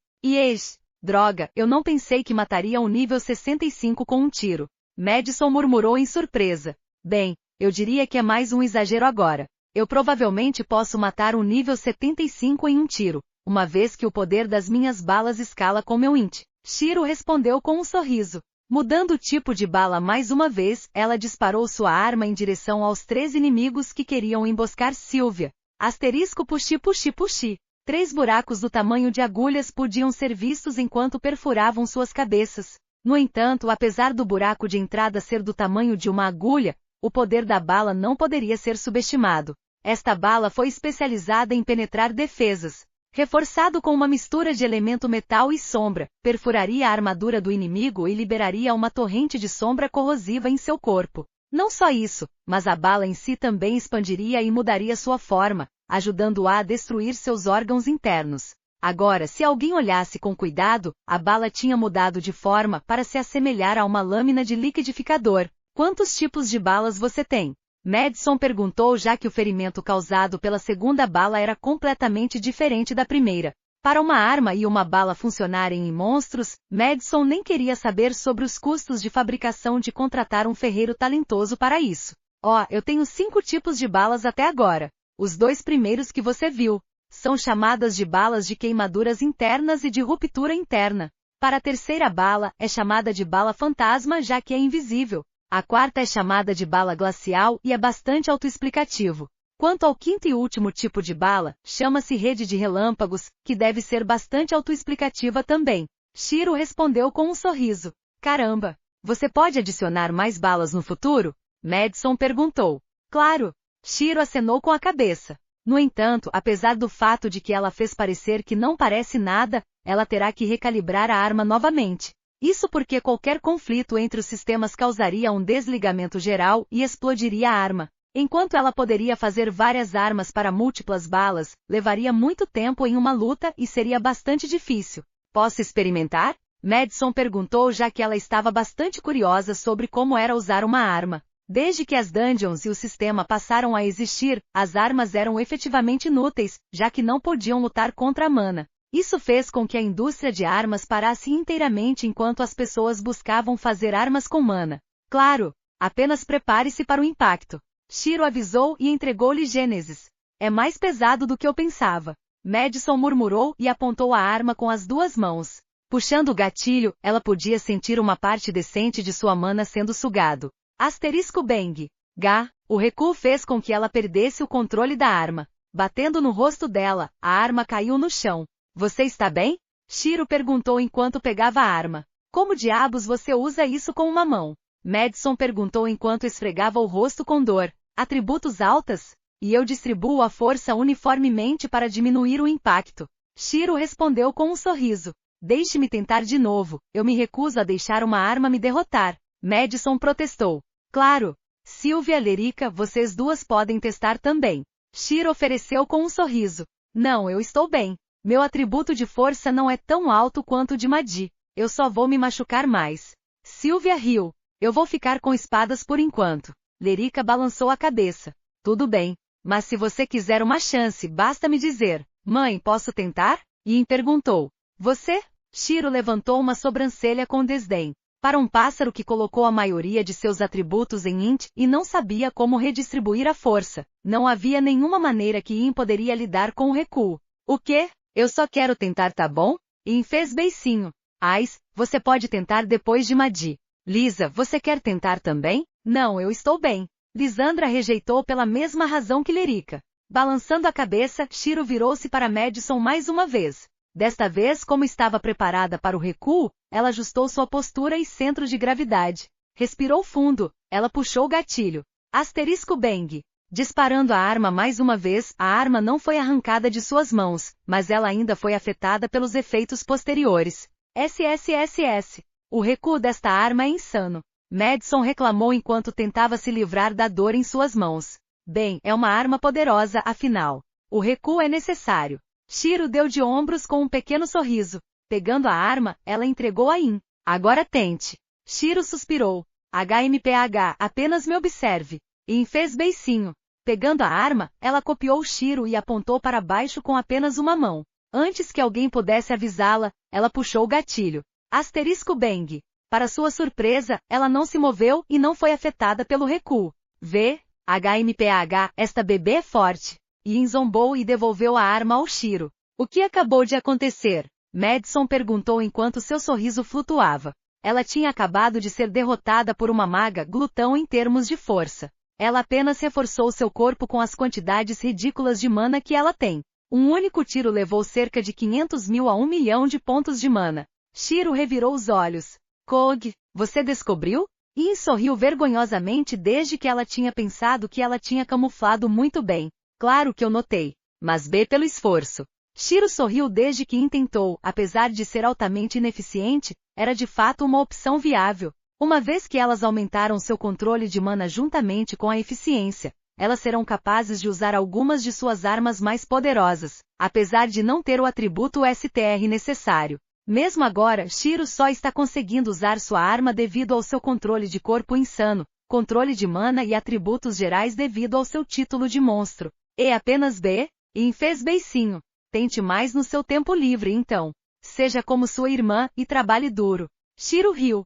Droga, eu não pensei que mataria um nível 65 com um tiro. Madison murmurou em surpresa. Bem, eu diria que é mais um exagero agora. Eu provavelmente posso matar um nível 75 em um tiro, uma vez que o poder das minhas balas escala com meu int. Shiro respondeu com um sorriso. Mudando o tipo de bala mais uma vez, ela disparou sua arma em direção aos 3 inimigos que queriam emboscar Sylvia. Asterisco puxi puxi puxi. 3 buracos do tamanho de agulhas podiam ser vistos enquanto perfuravam suas cabeças. No entanto, apesar do buraco de entrada ser do tamanho de uma agulha, o poder da bala não poderia ser subestimado. Esta bala foi especializada em penetrar defesas. Reforçado com uma mistura de elemento metal e sombra, perfuraria a armadura do inimigo e liberaria uma torrente de sombra corrosiva em seu corpo. Não só isso, mas a bala em si também expandiria e mudaria sua forma, ajudando-a a destruir seus órgãos internos. Agora, se alguém olhasse com cuidado, a bala tinha mudado de forma para se assemelhar a uma lâmina de liquidificador. Quantos tipos de balas você tem? Madison perguntou, já que o ferimento causado pela segunda bala era completamente diferente da primeira. Para uma arma e uma bala funcionarem em monstros, Madison nem queria saber sobre os custos de fabricação de contratar um ferreiro talentoso para isso. Eu tenho 5 tipos de balas até agora. Os 2 primeiros que você viu são chamadas de balas de queimaduras internas e de ruptura interna. Para a terceira bala, é chamada de bala fantasma, já que é invisível. A quarta é chamada de bala glacial e é bastante autoexplicativo. Quanto ao quinto e último tipo de bala, chama-se rede de relâmpagos, que deve ser bastante autoexplicativa também. Shiro respondeu com um sorriso. Caramba! Você pode adicionar mais balas no futuro? Madison perguntou. Claro! Shiro acenou com a cabeça. No entanto, apesar do fato de que ela fez parecer que não parece nada, ela terá que recalibrar a arma novamente. Isso porque qualquer conflito entre os sistemas causaria um desligamento geral e explodiria a arma. Enquanto ela poderia fazer várias armas para múltiplas balas, levaria muito tempo em uma luta e seria bastante difícil. Posso experimentar? Madison perguntou, já que ela estava bastante curiosa sobre como era usar uma arma. Desde que as dungeons e o sistema passaram a existir, as armas eram efetivamente inúteis, já que não podiam lutar contra a mana. Isso fez com que a indústria de armas parasse inteiramente enquanto as pessoas buscavam fazer armas com mana. Claro, apenas prepare-se para o impacto. Shiro avisou e entregou-lhe Gênesis. É mais pesado do que eu pensava. Madison murmurou e apontou a arma com as duas mãos. Puxando o gatilho, ela podia sentir uma parte decente de sua mana sendo sugado. Asterisco bang. O recuo fez com que ela perdesse o controle da arma. Batendo no rosto dela, a arma caiu no chão. Você está bem? Shiro perguntou enquanto pegava a arma. Como diabos você usa isso com uma mão? Madison perguntou enquanto esfregava o rosto com dor. Atributos altas? E eu distribuo a força uniformemente para diminuir o impacto. Shiro respondeu com um sorriso. Deixe-me tentar de novo, eu me recuso a deixar uma arma me derrotar. Madison protestou. Claro. Sylvia e Lerica, vocês duas podem testar também. Shiro ofereceu com um sorriso. Não, eu estou bem. Meu atributo de força não é tão alto quanto o de Madi. Eu só vou me machucar mais. Sylvia riu. Eu vou ficar com espadas por enquanto. Lerica balançou a cabeça. Tudo bem. Mas se você quiser uma chance, basta me dizer. Mãe, posso tentar? Ian perguntou. Você? Shiro levantou uma sobrancelha com desdém. Para um pássaro que colocou a maioria de seus atributos em int e não sabia como redistribuir a força, não havia nenhuma maneira que Ian poderia lidar com o recuo. O quê? Eu só quero tentar, tá bom? Ian fez beicinho. Ais, você pode tentar depois de Madi. Lisa, você quer tentar também? Não, eu estou bem. Lisandra rejeitou pela mesma razão que Lerica. Balançando a cabeça, Shiro virou-se para Madison mais uma vez. Desta vez, como estava preparada para o recuo, ela ajustou sua postura e centro de gravidade. Respirou fundo, ela puxou o gatilho. Asterisco bang. Disparando a arma mais uma vez, a arma não foi arrancada de suas mãos, mas ela ainda foi afetada pelos efeitos posteriores. SSSS. O recuo desta arma é insano. Madison reclamou enquanto tentava se livrar da dor em suas mãos. Bem, é uma arma poderosa, afinal. O recuo é necessário. Shiro deu de ombros com um pequeno sorriso. Pegando a arma, ela entregou a Ian. Agora tente. Shiro suspirou. HMPH, apenas me observe. Ian fez beicinho. Pegando a arma, ela copiou Shiro e apontou para baixo com apenas uma mão. Antes que alguém pudesse avisá-la, ela puxou o gatilho. Asterisco bang. Para sua surpresa, ela não se moveu e não foi afetada pelo recuo. HMPH, esta bebê é forte. Ian zombou e devolveu a arma ao Shiro. O que acabou de acontecer? Madison perguntou enquanto seu sorriso flutuava. Ela tinha acabado de ser derrotada por uma maga glutão em termos de força. Ela apenas reforçou seu corpo com as quantidades ridículas de mana que ela tem. Um único tiro levou cerca de 500 mil a 1 milhão de pontos de mana. Shiro revirou os olhos. Kog, você descobriu? Ian sorriu vergonhosamente desde que ela tinha pensado que ela tinha camuflado muito bem. Claro que eu notei. Mas B pelo esforço. Shiro sorriu desde que Ian tentou, apesar de ser altamente ineficiente, era de fato uma opção viável. Uma vez que elas aumentaram seu controle de mana juntamente com a eficiência, elas serão capazes de usar algumas de suas armas mais poderosas, apesar de não ter o atributo STR necessário. Mesmo agora, Shiro só está conseguindo usar sua arma devido ao seu controle de corpo insano, controle de mana e atributos gerais devido ao seu título de monstro. E apenas B? Ian fez beicinho. Tente mais no seu tempo livre então. Seja como sua irmã e trabalhe duro. Shiro riu.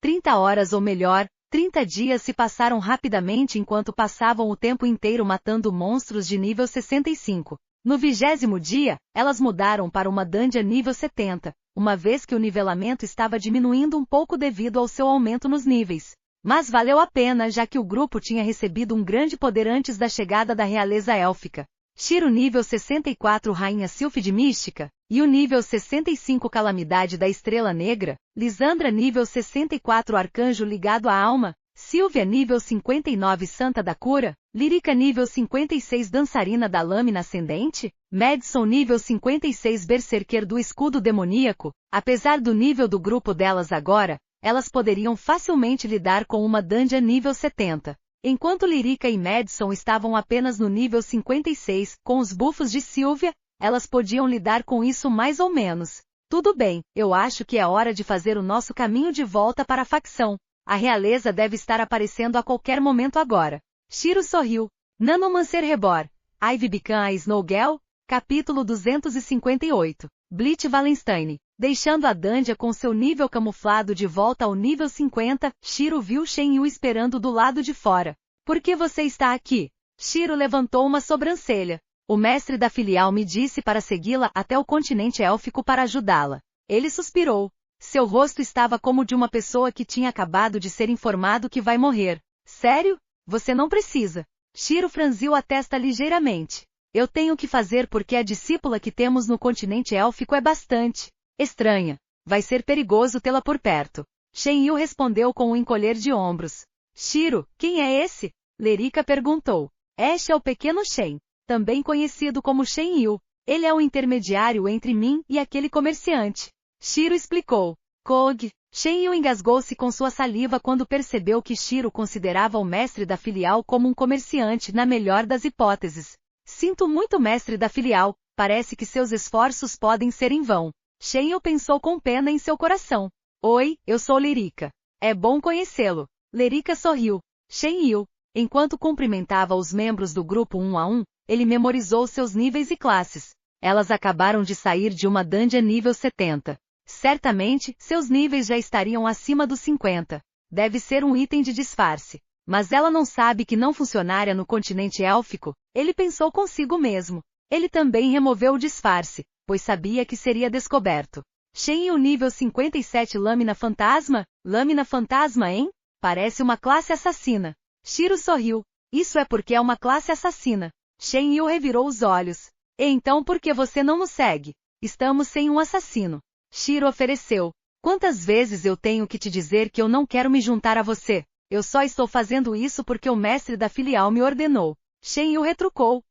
30 horas ou melhor, 30 dias se passaram rapidamente enquanto passavam o tempo inteiro matando monstros de nível 65. No 20º dia, elas mudaram para uma dungeon nível 70, uma vez que o nivelamento estava diminuindo um pouco devido ao seu aumento nos níveis. Mas valeu a pena já que o grupo tinha recebido um grande poder antes da chegada da realeza élfica. Shiro nível 64 Rainha Sylphide Mística, e o nível 65 Calamidade da Estrela Negra, Lisandra nível 64 Arcanjo ligado à alma, Sylvia nível 59 Santa da Cura, Lyrica nível 56 Dançarina da Lâmina Ascendente, Madison nível 56 Berserker do Escudo Demoníaco. Apesar do nível do grupo delas agora, elas poderiam facilmente lidar com uma Dungeon nível 70. Enquanto Lyrica e Madison estavam apenas no nível 56, com os buffos de Sylvia, elas podiam lidar com isso mais ou menos. Tudo bem, eu acho que é hora de fazer o nosso caminho de volta para a facção. A realeza deve estar aparecendo a qualquer momento agora. Shiro sorriu. Nanomancer Rebor. Ivy Bican a Snowgirl. Capítulo 258. Blitz Wallenstein. Deixando a Dandia com seu nível camuflado de volta ao nível 50, Shiro viu Shenyu esperando do lado de fora. Por que você está aqui? Shiro levantou uma sobrancelha. O mestre da filial me disse para segui-la até o continente élfico para ajudá-la. Ele suspirou. Seu rosto estava como de uma pessoa que tinha acabado de ser informado que vai morrer. Sério? Você não precisa. Shiro franziu a testa ligeiramente. Eu tenho que fazer porque a discípula que temos no continente élfico é bastante estranha. Vai ser perigoso tê-la por perto. Shenyu respondeu com um encolher de ombros. Shiro, quem é esse? Lyrica perguntou. Este é o pequeno Shen, também conhecido como Shenyu. Ele é o intermediário entre mim e aquele comerciante. Shiro explicou. Kog. Shenyu engasgou-se com sua saliva quando percebeu que Shiro considerava o mestre da filial como um comerciante na melhor das hipóteses. Sinto muito, mestre da filial, parece que seus esforços podem ser em vão. Shenyu pensou com pena em seu coração. Oi, eu sou Lyrica. É bom conhecê-lo. Lyrica sorriu. Shenyu. Enquanto cumprimentava os membros do grupo 1 a 1, ele memorizou seus níveis e classes. Elas acabaram de sair de uma dungeon nível 70. Certamente, seus níveis já estariam acima dos 50. Deve ser um item de disfarce. Mas ela não sabe que não funcionaria no continente élfico? Ele pensou consigo mesmo. Ele também removeu o disfarce, pois sabia que seria descoberto. Shenyu nível 57 Lâmina Fantasma? Lâmina Fantasma, hein? Parece uma classe assassina. Shiro sorriu. Isso é porque é uma classe assassina. Shenyu revirou os olhos. E então por que você não nos segue? Estamos sem um assassino. Shiro ofereceu. Quantas vezes eu tenho que te dizer que eu não quero me juntar a você? Eu só estou fazendo isso porque o mestre da filial me ordenou. Shenyu retrucou.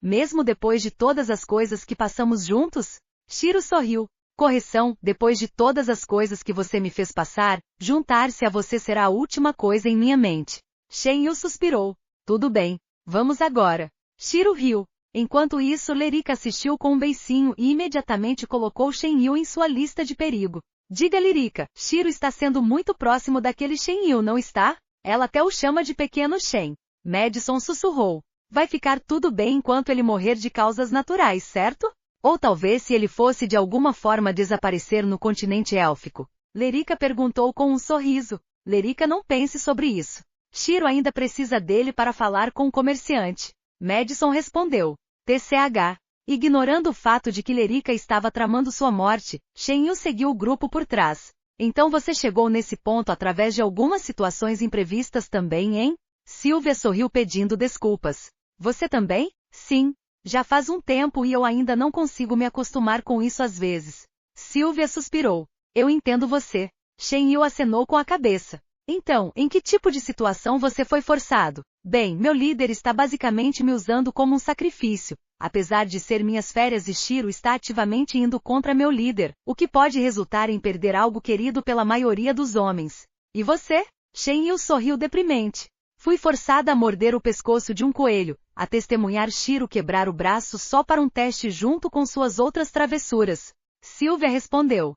Mesmo depois de todas as coisas que passamos juntos? Shiro sorriu. Correção, depois de todas as coisas que você me fez passar, juntar-se a você será a última coisa em minha mente. Shenyu suspirou. Tudo bem. Vamos agora. Shiro riu. Enquanto isso, Lyrica assistiu com um beicinho e imediatamente colocou Shenyu em sua lista de perigo. Diga, Lyrica, Shiro está sendo muito próximo daquele Shenyu, não está? Ela até o chama de pequeno Shen. Madison sussurrou. Vai ficar tudo bem enquanto ele morrer de causas naturais, certo? Ou talvez se ele fosse de alguma forma desaparecer no continente élfico. Lyrica perguntou com um sorriso. Lyrica, não pense sobre isso. Shiro ainda precisa dele para falar com o comerciante. Madison respondeu. TCH. Ignorando o fato de que Lyrica estava tramando sua morte, Shenyu seguiu o grupo por trás. Então você chegou nesse ponto através de algumas situações imprevistas também, hein? Sylvia sorriu pedindo desculpas. Você também? Sim. Já faz um tempo e eu ainda não consigo me acostumar com isso às vezes. Sylvia suspirou. Eu entendo você. Shenyu acenou com a cabeça. Então, em que tipo de situação você foi forçado? Bem, meu líder está basicamente me usando como um sacrifício. Apesar de ser minhas férias e Shiro está ativamente indo contra meu líder, o que pode resultar em perder algo querido pela maioria dos homens. E você? Shenyu sorriu deprimente. Fui forçada a morder o pescoço de um coelho, a testemunhar Shiro quebrar o braço só para um teste junto com suas outras travessuras. Sylvia respondeu.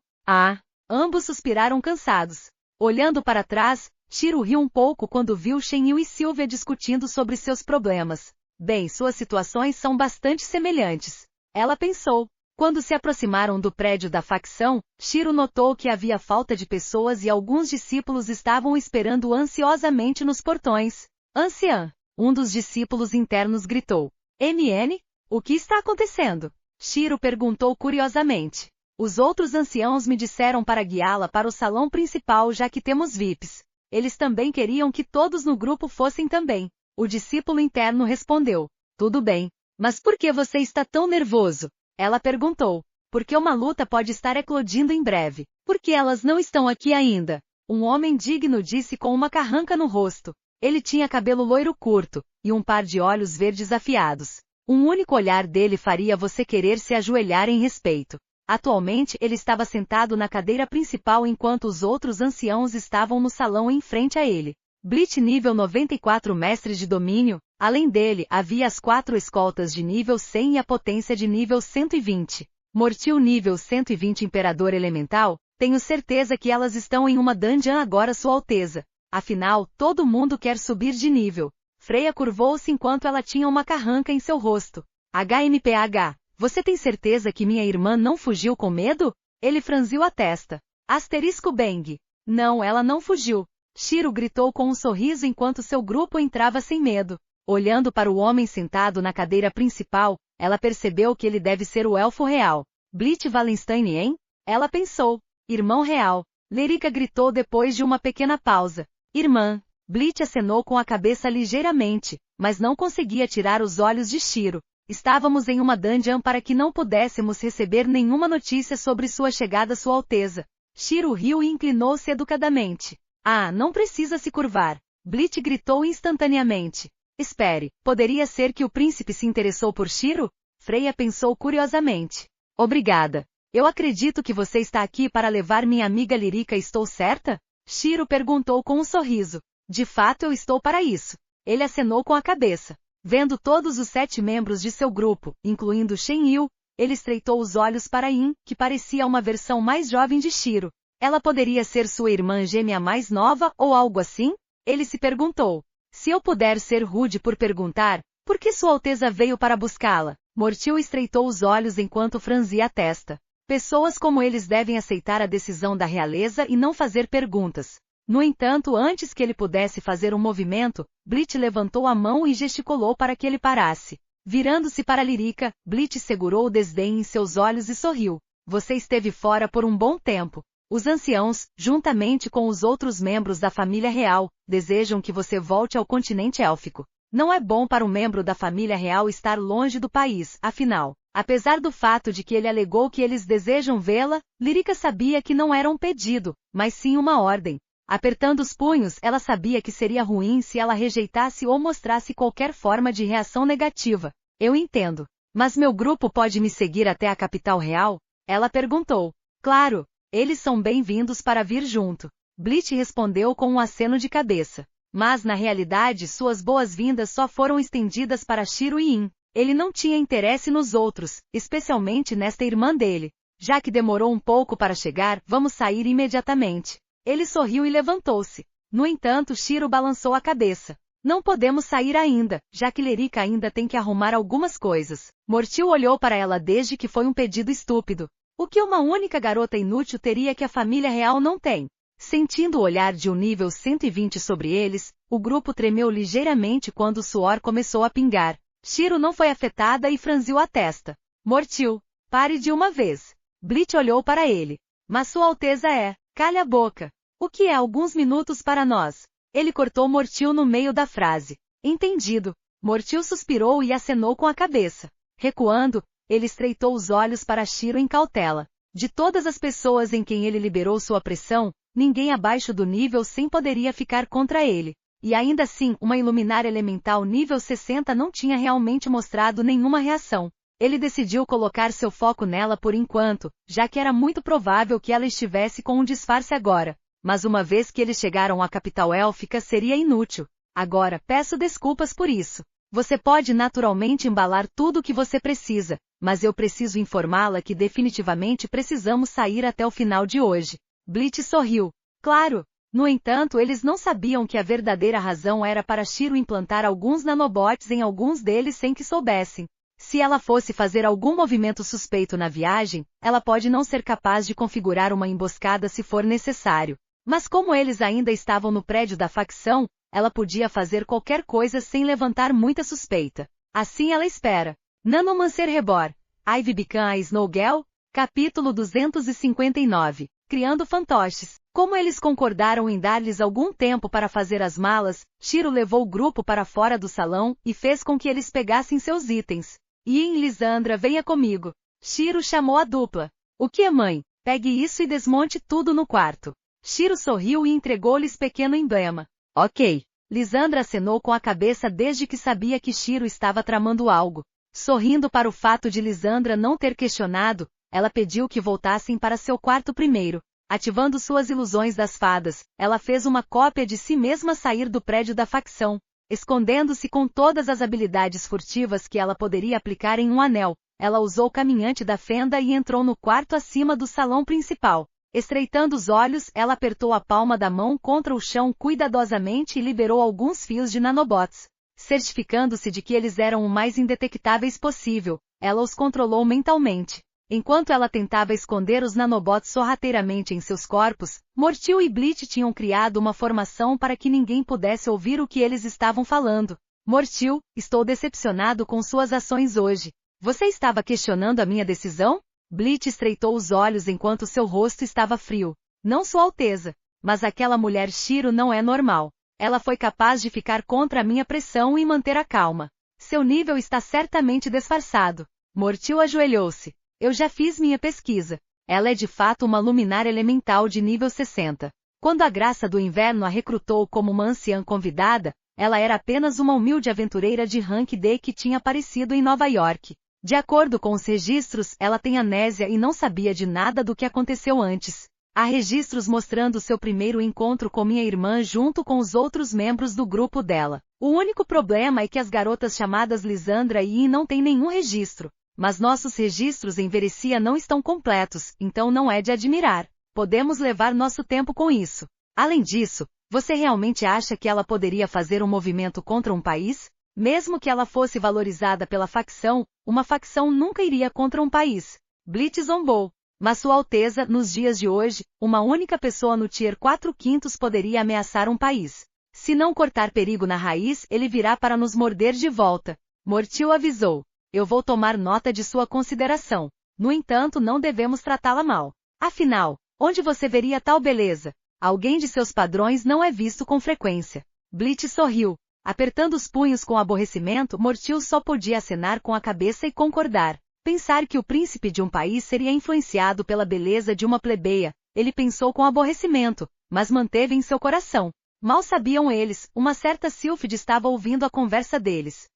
Ambos suspiraram cansados. Olhando para trás, Shiro riu um pouco quando viu Shenyu e Sylvia discutindo sobre seus problemas. Bem, suas situações são bastante semelhantes. Ela pensou. Quando se aproximaram do prédio da facção, Shiro notou que havia falta de pessoas e alguns discípulos estavam esperando ansiosamente nos portões. Anciã! Um dos discípulos internos gritou. MN? O que está acontecendo? Shiro perguntou curiosamente. Os outros anciãos me disseram para guiá-la para o salão principal já que temos VIPs. Eles também queriam que todos no grupo fossem também. O discípulo interno respondeu. Tudo bem. Mas por que você está tão nervoso? Ela perguntou. Porque uma luta pode estar eclodindo em breve. Por que elas não estão aqui ainda? Um homem digno disse com uma carranca no rosto. Ele tinha cabelo loiro curto, e um par de olhos verdes afiados. Um único olhar dele faria você querer se ajoelhar em respeito. Atualmente ele estava sentado na cadeira principal enquanto os outros anciãos estavam no salão em frente a ele. Bleach nível 94 mestres de domínio, além dele havia as 4 escoltas de nível 100 e a potência de nível 120. Mortil nível 120 Imperador Elemental, tenho certeza que elas estão em uma dungeon agora, Sua Alteza. Afinal, todo mundo quer subir de nível. Freya curvou-se enquanto ela tinha uma carranca em seu rosto. HMPH, você tem certeza que minha irmã não fugiu com medo? Ele franziu a testa. Asterisco Bang. Não, ela não fugiu. Shiro gritou com um sorriso enquanto seu grupo entrava sem medo. Olhando para o homem sentado na cadeira principal, ela percebeu que ele deve ser o elfo real. Bleach Wallenstein, hein? Ela pensou. Irmão real. Lyrica gritou depois de uma pequena pausa. Irmã. Bleach acenou com a cabeça ligeiramente, mas não conseguia tirar os olhos de Shiro. Estávamos em uma dungeon para que não pudéssemos receber nenhuma notícia sobre sua chegada, Sua Alteza. Shiro riu e inclinou-se educadamente. Ah, não precisa se curvar. Bleach gritou instantaneamente. Espere, poderia ser que o príncipe se interessou por Shiro? Freya pensou curiosamente. Obrigada. Eu acredito que você está aqui para levar minha amiga Lyrica, estou certa? Shiro perguntou com um sorriso. De fato eu estou para isso. Ele acenou com a cabeça. Vendo todos os 7 membros de seu grupo, incluindo Shen-Yu, ele estreitou os olhos para In, que parecia uma versão mais jovem de Shiro. Ela poderia ser sua irmã gêmea mais nova ou algo assim? Ele se perguntou. Se eu puder ser rude por perguntar, por que Sua Alteza veio para buscá-la? Mortil estreitou os olhos enquanto franzia a testa. Pessoas como eles devem aceitar a decisão da realeza e não fazer perguntas. No entanto, antes que ele pudesse fazer um movimento, Bleach levantou a mão e gesticulou para que ele parasse. Virando-se para Lyrica, Bleach segurou o desdém em seus olhos e sorriu. Você esteve fora por um bom tempo. Os anciãos, juntamente com os outros membros da família real, desejam que você volte ao continente élfico. Não é bom para um membro da família real estar longe do país, afinal. Apesar do fato de que ele alegou que eles desejam vê-la, Lyrica sabia que não era um pedido, mas sim uma ordem. Apertando os punhos, ela sabia que seria ruim se ela rejeitasse ou mostrasse qualquer forma de reação negativa. Eu entendo. Mas meu grupo pode me seguir até a capital real? Ela perguntou. Claro. Eles são bem-vindos para vir junto. Bleach respondeu com um aceno de cabeça. Mas na realidade suas boas-vindas só foram estendidas para Shiro e In. Ele não tinha interesse nos outros, especialmente nesta irmã dele. Já que demorou um pouco para chegar, vamos sair imediatamente. Ele sorriu e levantou-se. No entanto, Shiro balançou a cabeça. Não podemos sair ainda, já que Lyrica ainda tem que arrumar algumas coisas. Mortil olhou para ela desde que foi um pedido estúpido. O que uma única garota inútil teria que a família real não tem? Sentindo o olhar de um nível 120 sobre eles, o grupo tremeu ligeiramente quando o suor começou a pingar. Shiro não foi afetada e franziu a testa. Mortil, pare de uma vez. Bleach olhou para ele. Mas Sua Alteza é... Calha a boca. O que é alguns minutos para nós? Ele cortou Mortil no meio da frase. Entendido. Mortil suspirou e acenou com a cabeça. Recuando, ele estreitou os olhos para Shiro em cautela. De todas as pessoas em quem ele liberou sua pressão, ninguém abaixo do nível 100 poderia ficar contra ele. E ainda assim, uma iluminária elemental nível 60 não tinha realmente mostrado nenhuma reação. Ele decidiu colocar seu foco nela por enquanto, já que era muito provável que ela estivesse com um disfarce agora. Mas uma vez que eles chegaram à capital élfica seria inútil. Agora, peço desculpas por isso. Você pode naturalmente embalar tudo o que você precisa, mas eu preciso informá-la que definitivamente precisamos sair até o final de hoje. Bleach sorriu. Claro. No entanto, eles não sabiam que a verdadeira razão era para Shiro implantar alguns nanobots em alguns deles sem que soubessem. Se ela fosse fazer algum movimento suspeito na viagem, ela pode não ser capaz de configurar uma emboscada se for necessário. Mas como eles ainda estavam no prédio da facção, ela podia fazer qualquer coisa sem levantar muita suspeita. Assim ela espera. Nanomancer Rebor. Ivy Bican a Snowgirl? Capítulo 259. Criando fantoches. Como eles concordaram em dar-lhes algum tempo para fazer as malas, Shiro levou o grupo para fora do salão e fez com que eles pegassem seus itens. E Lisandra, venha comigo. Shiro chamou a dupla. O que, mãe? Pegue isso e desmonte tudo no quarto. Shiro sorriu e entregou-lhes pequeno emblema. Ok. Lisandra acenou com a cabeça desde que sabia que Shiro estava tramando algo. Sorrindo para o fato de Lisandra não ter questionado, ela pediu que voltassem para seu quarto primeiro. Ativando suas ilusões das fadas, ela fez uma cópia de si mesma sair do prédio da facção, escondendo-se com todas as habilidades furtivas que ela poderia aplicar em um anel. Ela usou o caminhante da fenda e entrou no quarto acima do salão principal. Estreitando os olhos, ela apertou a palma da mão contra o chão cuidadosamente e liberou alguns fios de nanobots. Certificando-se de que eles eram o mais indetectáveis possível, ela os controlou mentalmente. Enquanto ela tentava esconder os nanobots sorrateiramente em seus corpos, Mortil e Bleach tinham criado uma formação para que ninguém pudesse ouvir o que eles estavam falando. Mortil, estou decepcionado com suas ações hoje. Você estava questionando a minha decisão? Bleach estreitou os olhos enquanto seu rosto estava frio. Não, Sua Alteza. Mas aquela mulher Shiro não é normal. Ela foi capaz de ficar contra a minha pressão e manter a calma. Seu nível está certamente disfarçado. Mortil ajoelhou-se. Eu já fiz minha pesquisa. Ela é de fato uma luminária elemental de nível 60. Quando a Graça do Inverno a recrutou como uma anciã convidada, ela era apenas uma humilde aventureira de rank D que tinha aparecido em Nova York. De acordo com os registros, ela tem amnésia e não sabia de nada do que aconteceu antes. Há registros mostrando seu primeiro encontro com minha irmã junto com os outros membros do grupo dela. O único problema é que as garotas chamadas Lisandra e Yin não têm nenhum registro. Mas nossos registros em Verecia não estão completos, então não é de admirar. Podemos levar nosso tempo com isso. Além disso, você realmente acha que ela poderia fazer um movimento contra um país? Mesmo que ela fosse valorizada pela facção, uma facção nunca iria contra um país. Bleach zombou. Mas Sua Alteza, nos dias de hoje, uma única pessoa no Tier 4/5 poderia ameaçar um país. Se não cortar perigo na raiz, ele virá para nos morder de volta. Mortil avisou. Eu vou tomar nota de sua consideração. No entanto, não devemos tratá-la mal. Afinal, onde você veria tal beleza? Alguém de seus padrões não é visto com frequência. Bleach sorriu. Apertando os punhos com aborrecimento, Mortil só podia acenar com a cabeça e concordar. Pensar que o príncipe de um país seria influenciado pela beleza de uma plebeia, ele pensou com aborrecimento, mas manteve em seu coração. Mal sabiam eles, uma certa Sylphid estava ouvindo a conversa deles.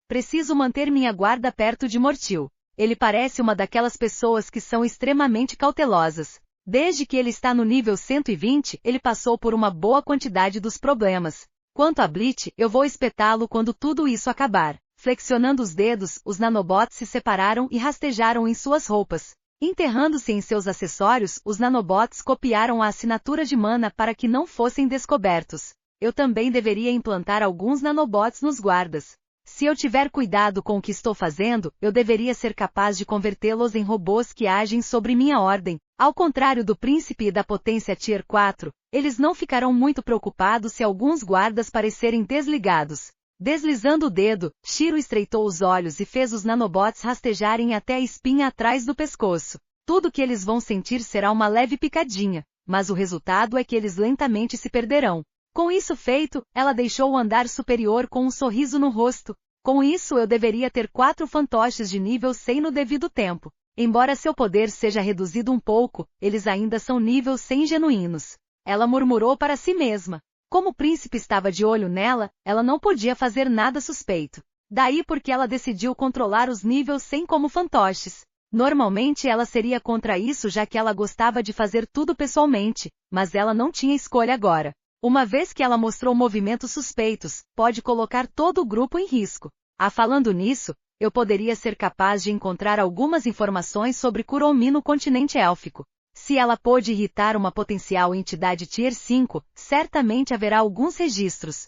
Preciso manter minha guarda perto de Mortil. Ele parece uma daquelas pessoas que são extremamente cautelosas. Desde que ele está no nível 120, ele passou por uma boa quantidade dos problemas. Quanto a Bleach, eu vou espetá-lo quando tudo isso acabar. Flexionando os dedos, os nanobots se separaram e rastejaram em suas roupas. Enterrando-se em seus acessórios, os nanobots copiaram a assinatura de mana para que não fossem descobertos. Eu também deveria implantar alguns nanobots nos guardas. Se eu tiver cuidado com o que estou fazendo, eu deveria ser capaz de convertê-los em robôs que agem sobre minha ordem. Ao contrário do príncipe e da potência Tier 4, eles não ficarão muito preocupados se alguns guardas parecerem desligados. Deslizando o dedo, Shiro estreitou os olhos e fez os nanobots rastejarem até a espinha atrás do pescoço. Tudo que eles vão sentir será uma leve picadinha, mas o resultado é que eles lentamente se perderão. Com isso feito, ela deixou o andar superior com um sorriso no rosto. Com isso eu deveria ter 4 fantoches de nível 100 no devido tempo. Embora seu poder seja reduzido um pouco, eles ainda são nível 100 genuínos. Ela murmurou para si mesma. Como o príncipe estava de olho nela, ela não podia fazer nada suspeito. Daí porque ela decidiu controlar os níveis 100 como fantoches. Normalmente ela seria contra isso já que ela gostava de fazer tudo pessoalmente, mas ela não tinha escolha agora. Uma vez que ela mostrou movimentos suspeitos, pode colocar todo o grupo em risco. Falando nisso, eu poderia ser capaz de encontrar algumas informações sobre Kuromi no continente élfico. Se ela pôde irritar uma potencial entidade Tier 5, certamente haverá alguns registros.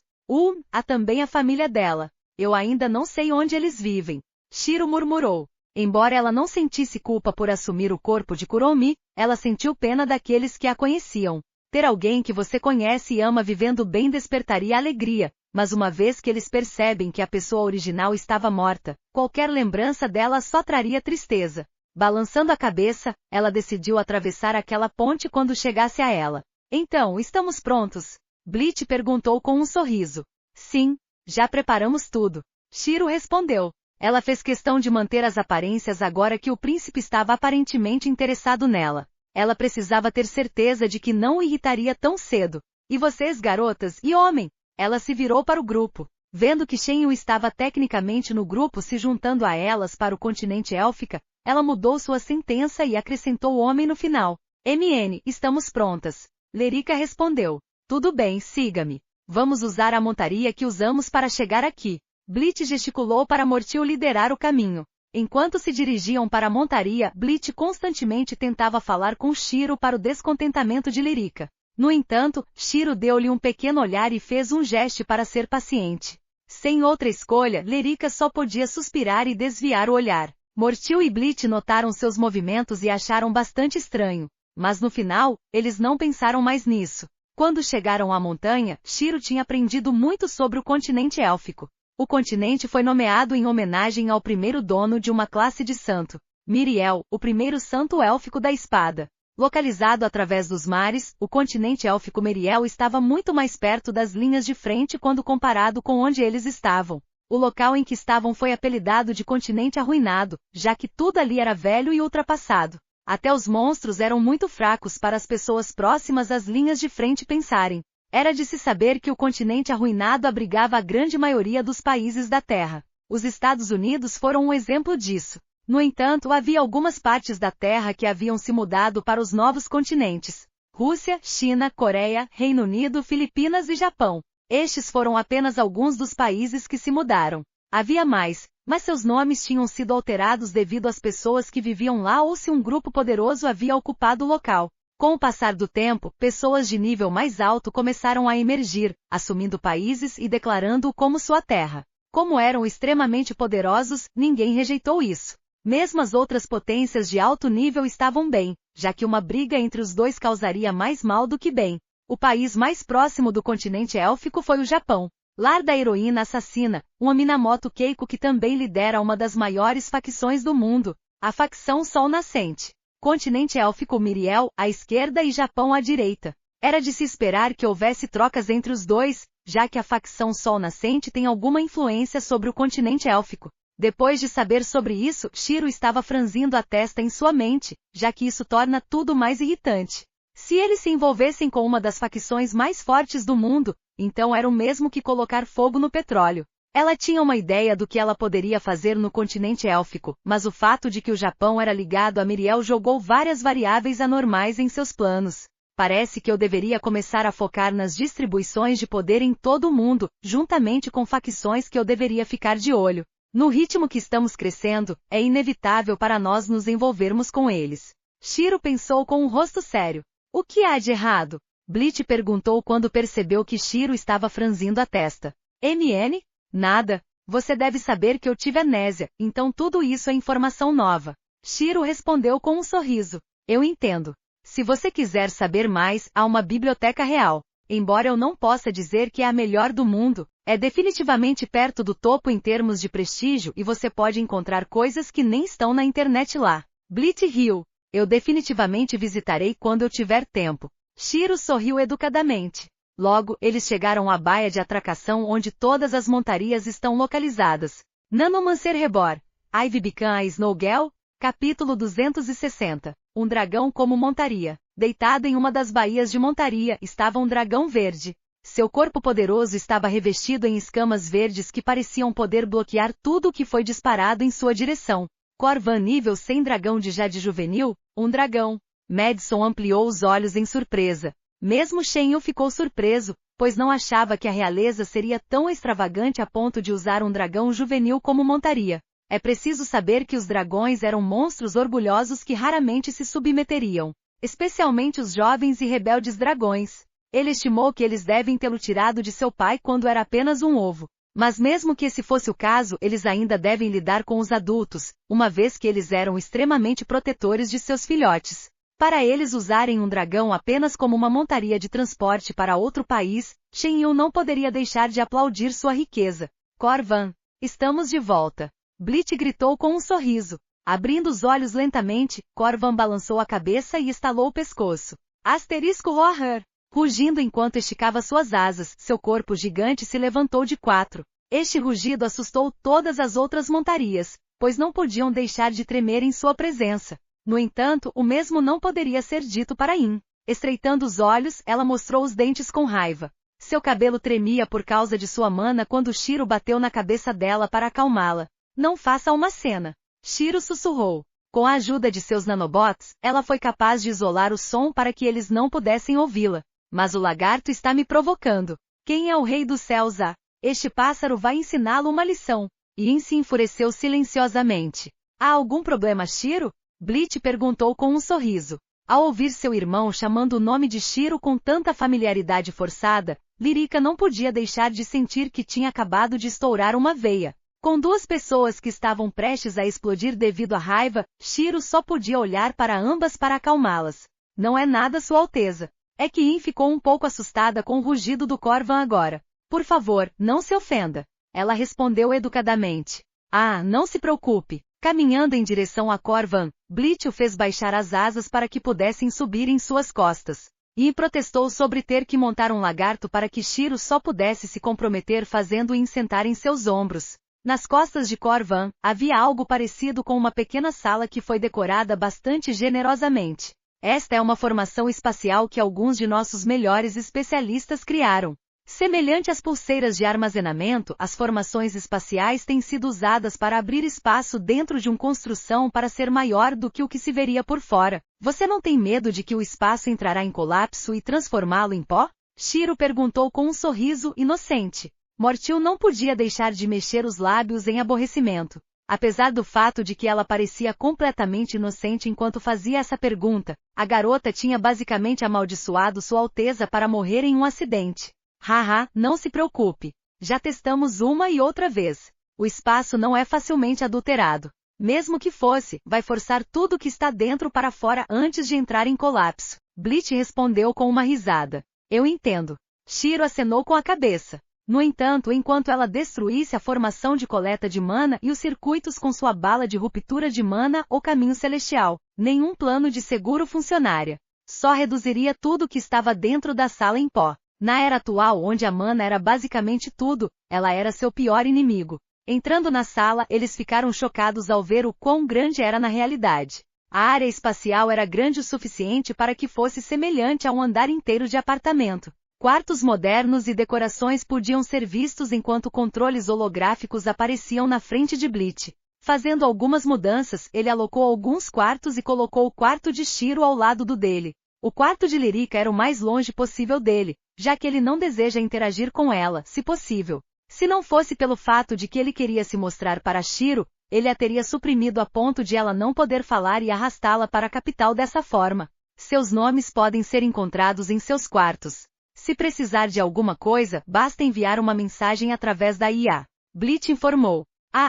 Há também a família dela. Eu ainda não sei onde eles vivem. Shiro murmurou. Embora ela não sentisse culpa por assumir o corpo de Kuromi, ela sentiu pena daqueles que a conheciam. Ter alguém que você conhece e ama vivendo bem despertaria alegria, mas uma vez que eles percebem que a pessoa original estava morta, qualquer lembrança dela só traria tristeza. Balançando a cabeça, ela decidiu atravessar aquela ponte quando chegasse a ela. Então, estamos prontos? Bleach perguntou com um sorriso. Sim, já preparamos tudo. Shiro respondeu. Ela fez questão de manter as aparências agora que o príncipe estava aparentemente interessado nela. Ela precisava ter certeza de que não o irritaria tão cedo. E vocês, garotas e homem? Ela se virou para o grupo. Vendo que Shen Yu estava tecnicamente no grupo se juntando a elas para o continente élfica, ela mudou sua sentença e acrescentou o homem no final. MN, estamos prontas. Lerica respondeu. Tudo bem, siga-me. Vamos usar a montaria que usamos para chegar aqui. Blitz gesticulou para Mortil liderar o caminho. Enquanto se dirigiam para a montaria, Blitz constantemente tentava falar com Shiro para o descontentamento de Lerica. No entanto, Shiro deu-lhe um pequeno olhar e fez um gesto para ser paciente. Sem outra escolha, Lerica só podia suspirar e desviar o olhar. Mortil e Blitz notaram seus movimentos e acharam bastante estranho. Mas no final, eles não pensaram mais nisso. Quando chegaram à montanha, Shiro tinha aprendido muito sobre o continente élfico. O continente foi nomeado em homenagem ao primeiro dono de uma classe de santo, Miriel, o primeiro santo élfico da espada. Localizado através dos mares, o continente élfico Miriel estava muito mais perto das linhas de frente quando comparado com onde eles estavam. O local em que estavam foi apelidado de continente arruinado, já que tudo ali era velho e ultrapassado. Até os monstros eram muito fracos para as pessoas próximas às linhas de frente pensarem. Era de se saber que o continente arruinado abrigava a grande maioria dos países da Terra. Os Estados Unidos foram um exemplo disso. No entanto, havia algumas partes da Terra que haviam se mudado para os novos continentes. Rússia, China, Coreia, Reino Unido, Filipinas e Japão. Estes foram apenas alguns dos países que se mudaram. Havia mais, mas seus nomes tinham sido alterados devido às pessoas que viviam lá ou se um grupo poderoso havia ocupado o local. Com o passar do tempo, pessoas de nível mais alto começaram a emergir, assumindo países e declarando-o como sua terra. Como eram extremamente poderosos, ninguém rejeitou isso. Mesmo as outras potências de alto nível estavam bem, já que uma briga entre os dois causaria mais mal do que bem. O país mais próximo do continente élfico foi o Japão. Lar da heroína assassina, uma Minamoto Keiko que também lidera uma das maiores facções do mundo, a facção Sol Nascente. Continente élfico Miriel, à esquerda e Japão à direita. Era de se esperar que houvesse trocas entre os dois, já que a facção Sol Nascente tem alguma influência sobre o continente élfico. Depois de saber sobre isso, Shiro estava franzindo a testa em sua mente, já que isso torna tudo mais irritante. Se eles se envolvessem com uma das facções mais fortes do mundo, então era o mesmo que colocar fogo no petróleo. Ela tinha uma ideia do que ela poderia fazer no continente élfico, mas o fato de que o Japão era ligado a Miriel jogou várias variáveis anormais em seus planos. Parece que eu deveria começar a focar nas distribuições de poder em todo o mundo, juntamente com facções que eu deveria ficar de olho. No ritmo que estamos crescendo, é inevitável para nós nos envolvermos com eles. Shiro pensou com um rosto sério. O que há de errado? Blitz perguntou quando percebeu que Shiro estava franzindo a testa. MN? Nada. Você deve saber que eu tive amnésia, então tudo isso é informação nova. Shiro respondeu com um sorriso. Eu entendo. Se você quiser saber mais, há uma biblioteca real. Embora eu não possa dizer que é a melhor do mundo, é definitivamente perto do topo em termos de prestígio e você pode encontrar coisas que nem estão na internet lá. Blitz riu. Eu definitivamente visitarei quando eu tiver tempo. Shiro sorriu educadamente. Logo, eles chegaram à baía de atracação onde todas as montarias estão localizadas. Nanomancer Rebor. Ivy Bican a Snowgell? Capítulo 260. Um dragão como montaria. Deitado em uma das baías de montaria estava um dragão verde. Seu corpo poderoso estava revestido em escamas verdes que pareciam poder bloquear tudo o que foi disparado em sua direção. Corvan nível 100 dragão de Jade juvenil? Um dragão. Madison ampliou os olhos em surpresa. Mesmo Shen Yu ficou surpreso, pois não achava que a realeza seria tão extravagante a ponto de usar um dragão juvenil como montaria. É preciso saber que os dragões eram monstros orgulhosos que raramente se submeteriam. Especialmente os jovens e rebeldes dragões. Ele estimou que eles devem tê-lo tirado de seu pai quando era apenas um ovo. Mas mesmo que esse fosse o caso, eles ainda devem lidar com os adultos, uma vez que eles eram extremamente protetores de seus filhotes. Para eles usarem um dragão apenas como uma montaria de transporte para outro país, Shen Yu não poderia deixar de aplaudir sua riqueza. Corvan, estamos de volta. Blitz gritou com um sorriso. Abrindo os olhos lentamente, Corvan balançou a cabeça e estalou o pescoço. Asterisco Roar! Rugindo enquanto esticava suas asas, seu corpo gigante se levantou de 4. Este rugido assustou todas as outras montarias, pois não podiam deixar de tremer em sua presença. No entanto, o mesmo não poderia ser dito para In. Estreitando os olhos, ela mostrou os dentes com raiva. Seu cabelo tremia por causa de sua mana quando Shiro bateu na cabeça dela para acalmá-la. Não faça uma cena. Shiro sussurrou. Com a ajuda de seus nanobots, ela foi capaz de isolar o som para que eles não pudessem ouvi-la. Mas o lagarto está me provocando. Quem é o rei dos céus? Este pássaro vai ensiná-lo uma lição. In se enfureceu silenciosamente. Há algum problema, Shiro? Bleach perguntou com um sorriso. Ao ouvir seu irmão chamando o nome de Shiro com tanta familiaridade forçada, Lyrica não podia deixar de sentir que tinha acabado de estourar uma veia. Com duas pessoas que estavam prestes a explodir devido à raiva, Shiro só podia olhar para ambas para acalmá-las. Não é nada, Sua Alteza. É que In ficou um pouco assustada com o rugido do Corvan agora. Por favor, não se ofenda. Ela respondeu educadamente. Ah, não se preocupe. Caminhando em direção a Corvan, Bleach o fez baixar as asas para que pudessem subir em suas costas. In protestou sobre ter que montar um lagarto para que Shiro só pudesse se comprometer fazendo In sentar em seus ombros. Nas costas de Corvan, havia algo parecido com uma pequena sala que foi decorada bastante generosamente. Esta é uma formação espacial que alguns de nossos melhores especialistas criaram. Semelhante às pulseiras de armazenamento, as formações espaciais têm sido usadas para abrir espaço dentro de uma construção para ser maior do que o que se veria por fora. Você não tem medo de que o espaço entrará em colapso e transformá-lo em pó? Shiro perguntou com um sorriso inocente. Mortil não podia deixar de mexer os lábios em aborrecimento. Apesar do fato de que ela parecia completamente inocente enquanto fazia essa pergunta, a garota tinha basicamente amaldiçoado Sua Alteza para morrer em um acidente. Haha, não se preocupe. Já testamos uma e outra vez. O espaço não é facilmente adulterado. Mesmo que fosse, vai forçar tudo que está dentro para fora antes de entrar em colapso. Bleach respondeu com uma risada. Eu entendo. Shiro acenou com a cabeça. No entanto, enquanto ela destruísse a formação de coleta de mana e os circuitos com sua bala de ruptura de mana ou caminho celestial, nenhum plano de seguro funcionaria. Só reduziria tudo que estava dentro da sala em pó. Na era atual, onde a mana era basicamente tudo, ela era seu pior inimigo. Entrando na sala, eles ficaram chocados ao ver o quão grande era na realidade. A área espacial era grande o suficiente para que fosse semelhante a um andar inteiro de apartamento. Quartos modernos e decorações podiam ser vistos enquanto controles holográficos apareciam na frente de Bleach. Fazendo algumas mudanças, ele alocou alguns quartos e colocou o quarto de Shiro ao lado do dele. O quarto de Lyrica era o mais longe possível dele, já que ele não deseja interagir com ela, se possível. Se não fosse pelo fato de que ele queria se mostrar para Shiro, ele a teria suprimido a ponto de ela não poder falar e arrastá-la para a capital dessa forma. Seus nomes podem ser encontrados em seus quartos. Se precisar de alguma coisa, basta enviar uma mensagem através da IA. Bleach informou.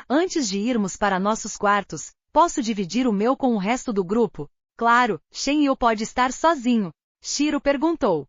Antes de irmos para nossos quartos, posso dividir o meu com o resto do grupo? Claro, Shenyu pode estar sozinho. Shiro perguntou.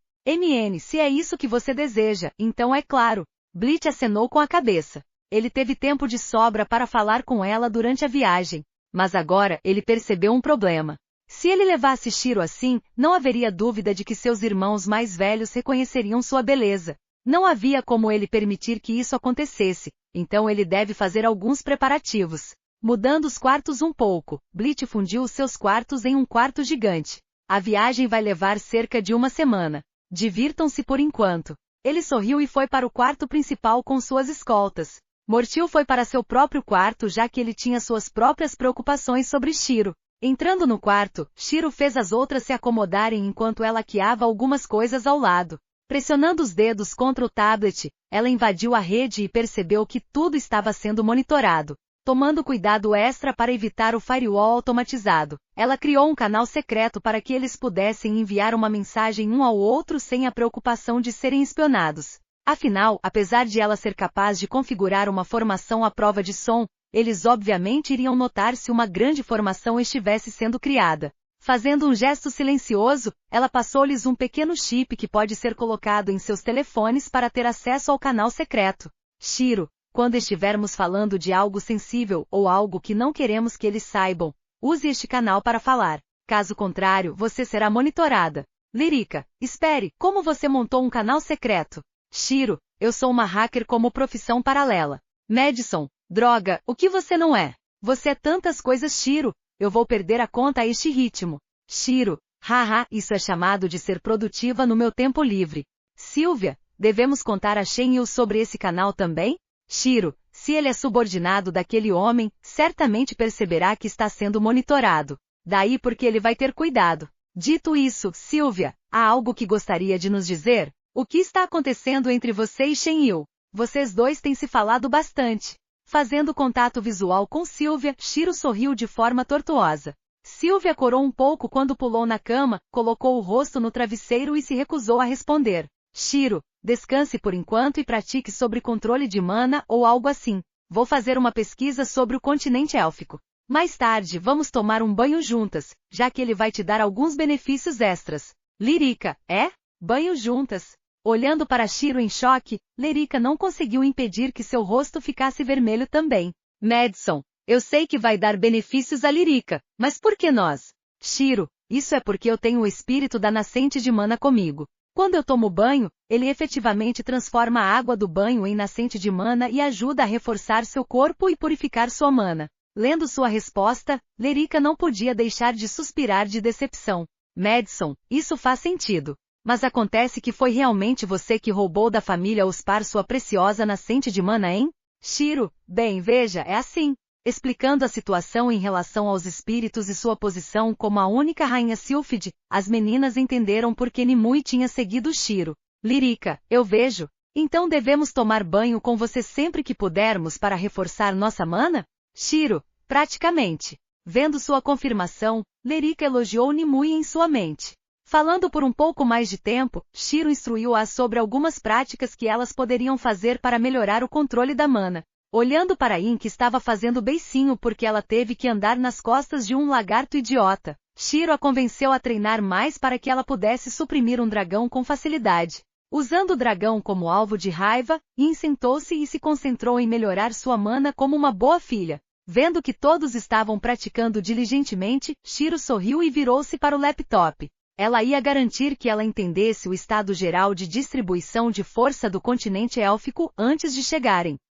Se é isso que você deseja, então é claro. Bleach acenou com a cabeça. Ele teve tempo de sobra para falar com ela durante a viagem. Mas agora, ele percebeu um problema. Se ele levasse Shiro assim, não haveria dúvida de que seus irmãos mais velhos reconheceriam sua beleza. Não havia como ele permitir que isso acontecesse, então ele deve fazer alguns preparativos. Mudando os quartos um pouco, Bleach fundiu os seus quartos em um quarto gigante. A viagem vai levar cerca de uma semana. Divirtam-se por enquanto. Ele sorriu e foi para o quarto principal com suas escoltas. Mortil foi para seu próprio quarto já que ele tinha suas próprias preocupações sobre Shiro. Entrando no quarto, Shiro fez as outras se acomodarem enquanto ela guiava algumas coisas ao lado. Pressionando os dedos contra o tablet, ela invadiu a rede e percebeu que tudo estava sendo monitorado. Tomando cuidado extra para evitar o firewall automatizado, ela criou um canal secreto para que eles pudessem enviar uma mensagem um ao outro sem a preocupação de serem espionados. Afinal, apesar de ela ser capaz de configurar uma formação à prova de som, eles obviamente iriam notar se uma grande formação estivesse sendo criada. Fazendo um gesto silencioso, ela passou-lhes um pequeno chip que pode ser colocado em seus telefones para ter acesso ao canal secreto. Shiro, quando estivermos falando de algo sensível ou algo que não queremos que eles saibam, use este canal para falar. Caso contrário, você será monitorada. Lyrica, espere, como você montou um canal secreto? Shiro, eu sou uma hacker como profissão paralela. Madison, droga, o que você não é? Você é tantas coisas, Shiro. eu vou perder a conta a este ritmo. Shiro, haha, isso é chamado de ser produtiva no meu tempo livre. Sylvia, devemos contar a Shenyu sobre esse canal também? Shiro, se ele é subordinado daquele homem, certamente perceberá que está sendo monitorado. Daí porque ele vai ter cuidado. Dito isso, Sylvia, há algo que gostaria de nos dizer? O que está acontecendo entre você e Shenyu? Vocês dois têm se falado bastante. Fazendo contato visual com Sylvia, Shiro sorriu de forma tortuosa. Sylvia corou um pouco quando pulou na cama, colocou o rosto no travesseiro e se recusou a responder. Shiro, descanse por enquanto e pratique sobre controle de mana ou algo assim. Vou fazer uma pesquisa sobre o continente élfico. Mais tarde vamos tomar um banho juntas, já que ele vai te dar alguns benefícios extras. Lyrica, é? Banho juntas. Olhando para Shiro em choque, Lyrica não conseguiu impedir que seu rosto ficasse vermelho também. Madison, eu sei que vai dar benefícios a Lyrica, mas por que nós? Shiro, isso é porque eu tenho o espírito da nascente de mana comigo. Quando eu tomo banho, ele efetivamente transforma a água do banho em nascente de mana e ajuda a reforçar seu corpo e purificar sua mana. Lendo sua resposta, Lyrica não podia deixar de suspirar de decepção. Madison, isso faz sentido. Mas acontece que foi realmente você que roubou da família Ospar sua preciosa nascente de mana, hein? Shiro, bem, veja, é assim. Explicando a situação em relação aos espíritos e sua posição como a única rainha Sylphid, as meninas entenderam por que Nimue tinha seguido Shiro. Lyrica, eu vejo. Então devemos tomar banho com você sempre que pudermos para reforçar nossa mana? Shiro, praticamente. Vendo sua confirmação, Lyrica elogiou Nimue em sua mente. Falando por um pouco mais de tempo, Shiro instruiu-a sobre algumas práticas que elas poderiam fazer para melhorar o controle da mana. Olhando para In, que estava fazendo beicinho porque ela teve que andar nas costas de um lagarto idiota, Shiro a convenceu a treinar mais para que ela pudesse suprimir um dragão com facilidade. Usando o dragão como alvo de raiva, In sentou-se e se concentrou em melhorar sua mana como uma boa filha. Vendo que todos estavam praticando diligentemente, Shiro sorriu e virou-se para o laptop. Ela ia garantir que ela entendesse o estado geral de distribuição de força do continente élfico antes de chegarem.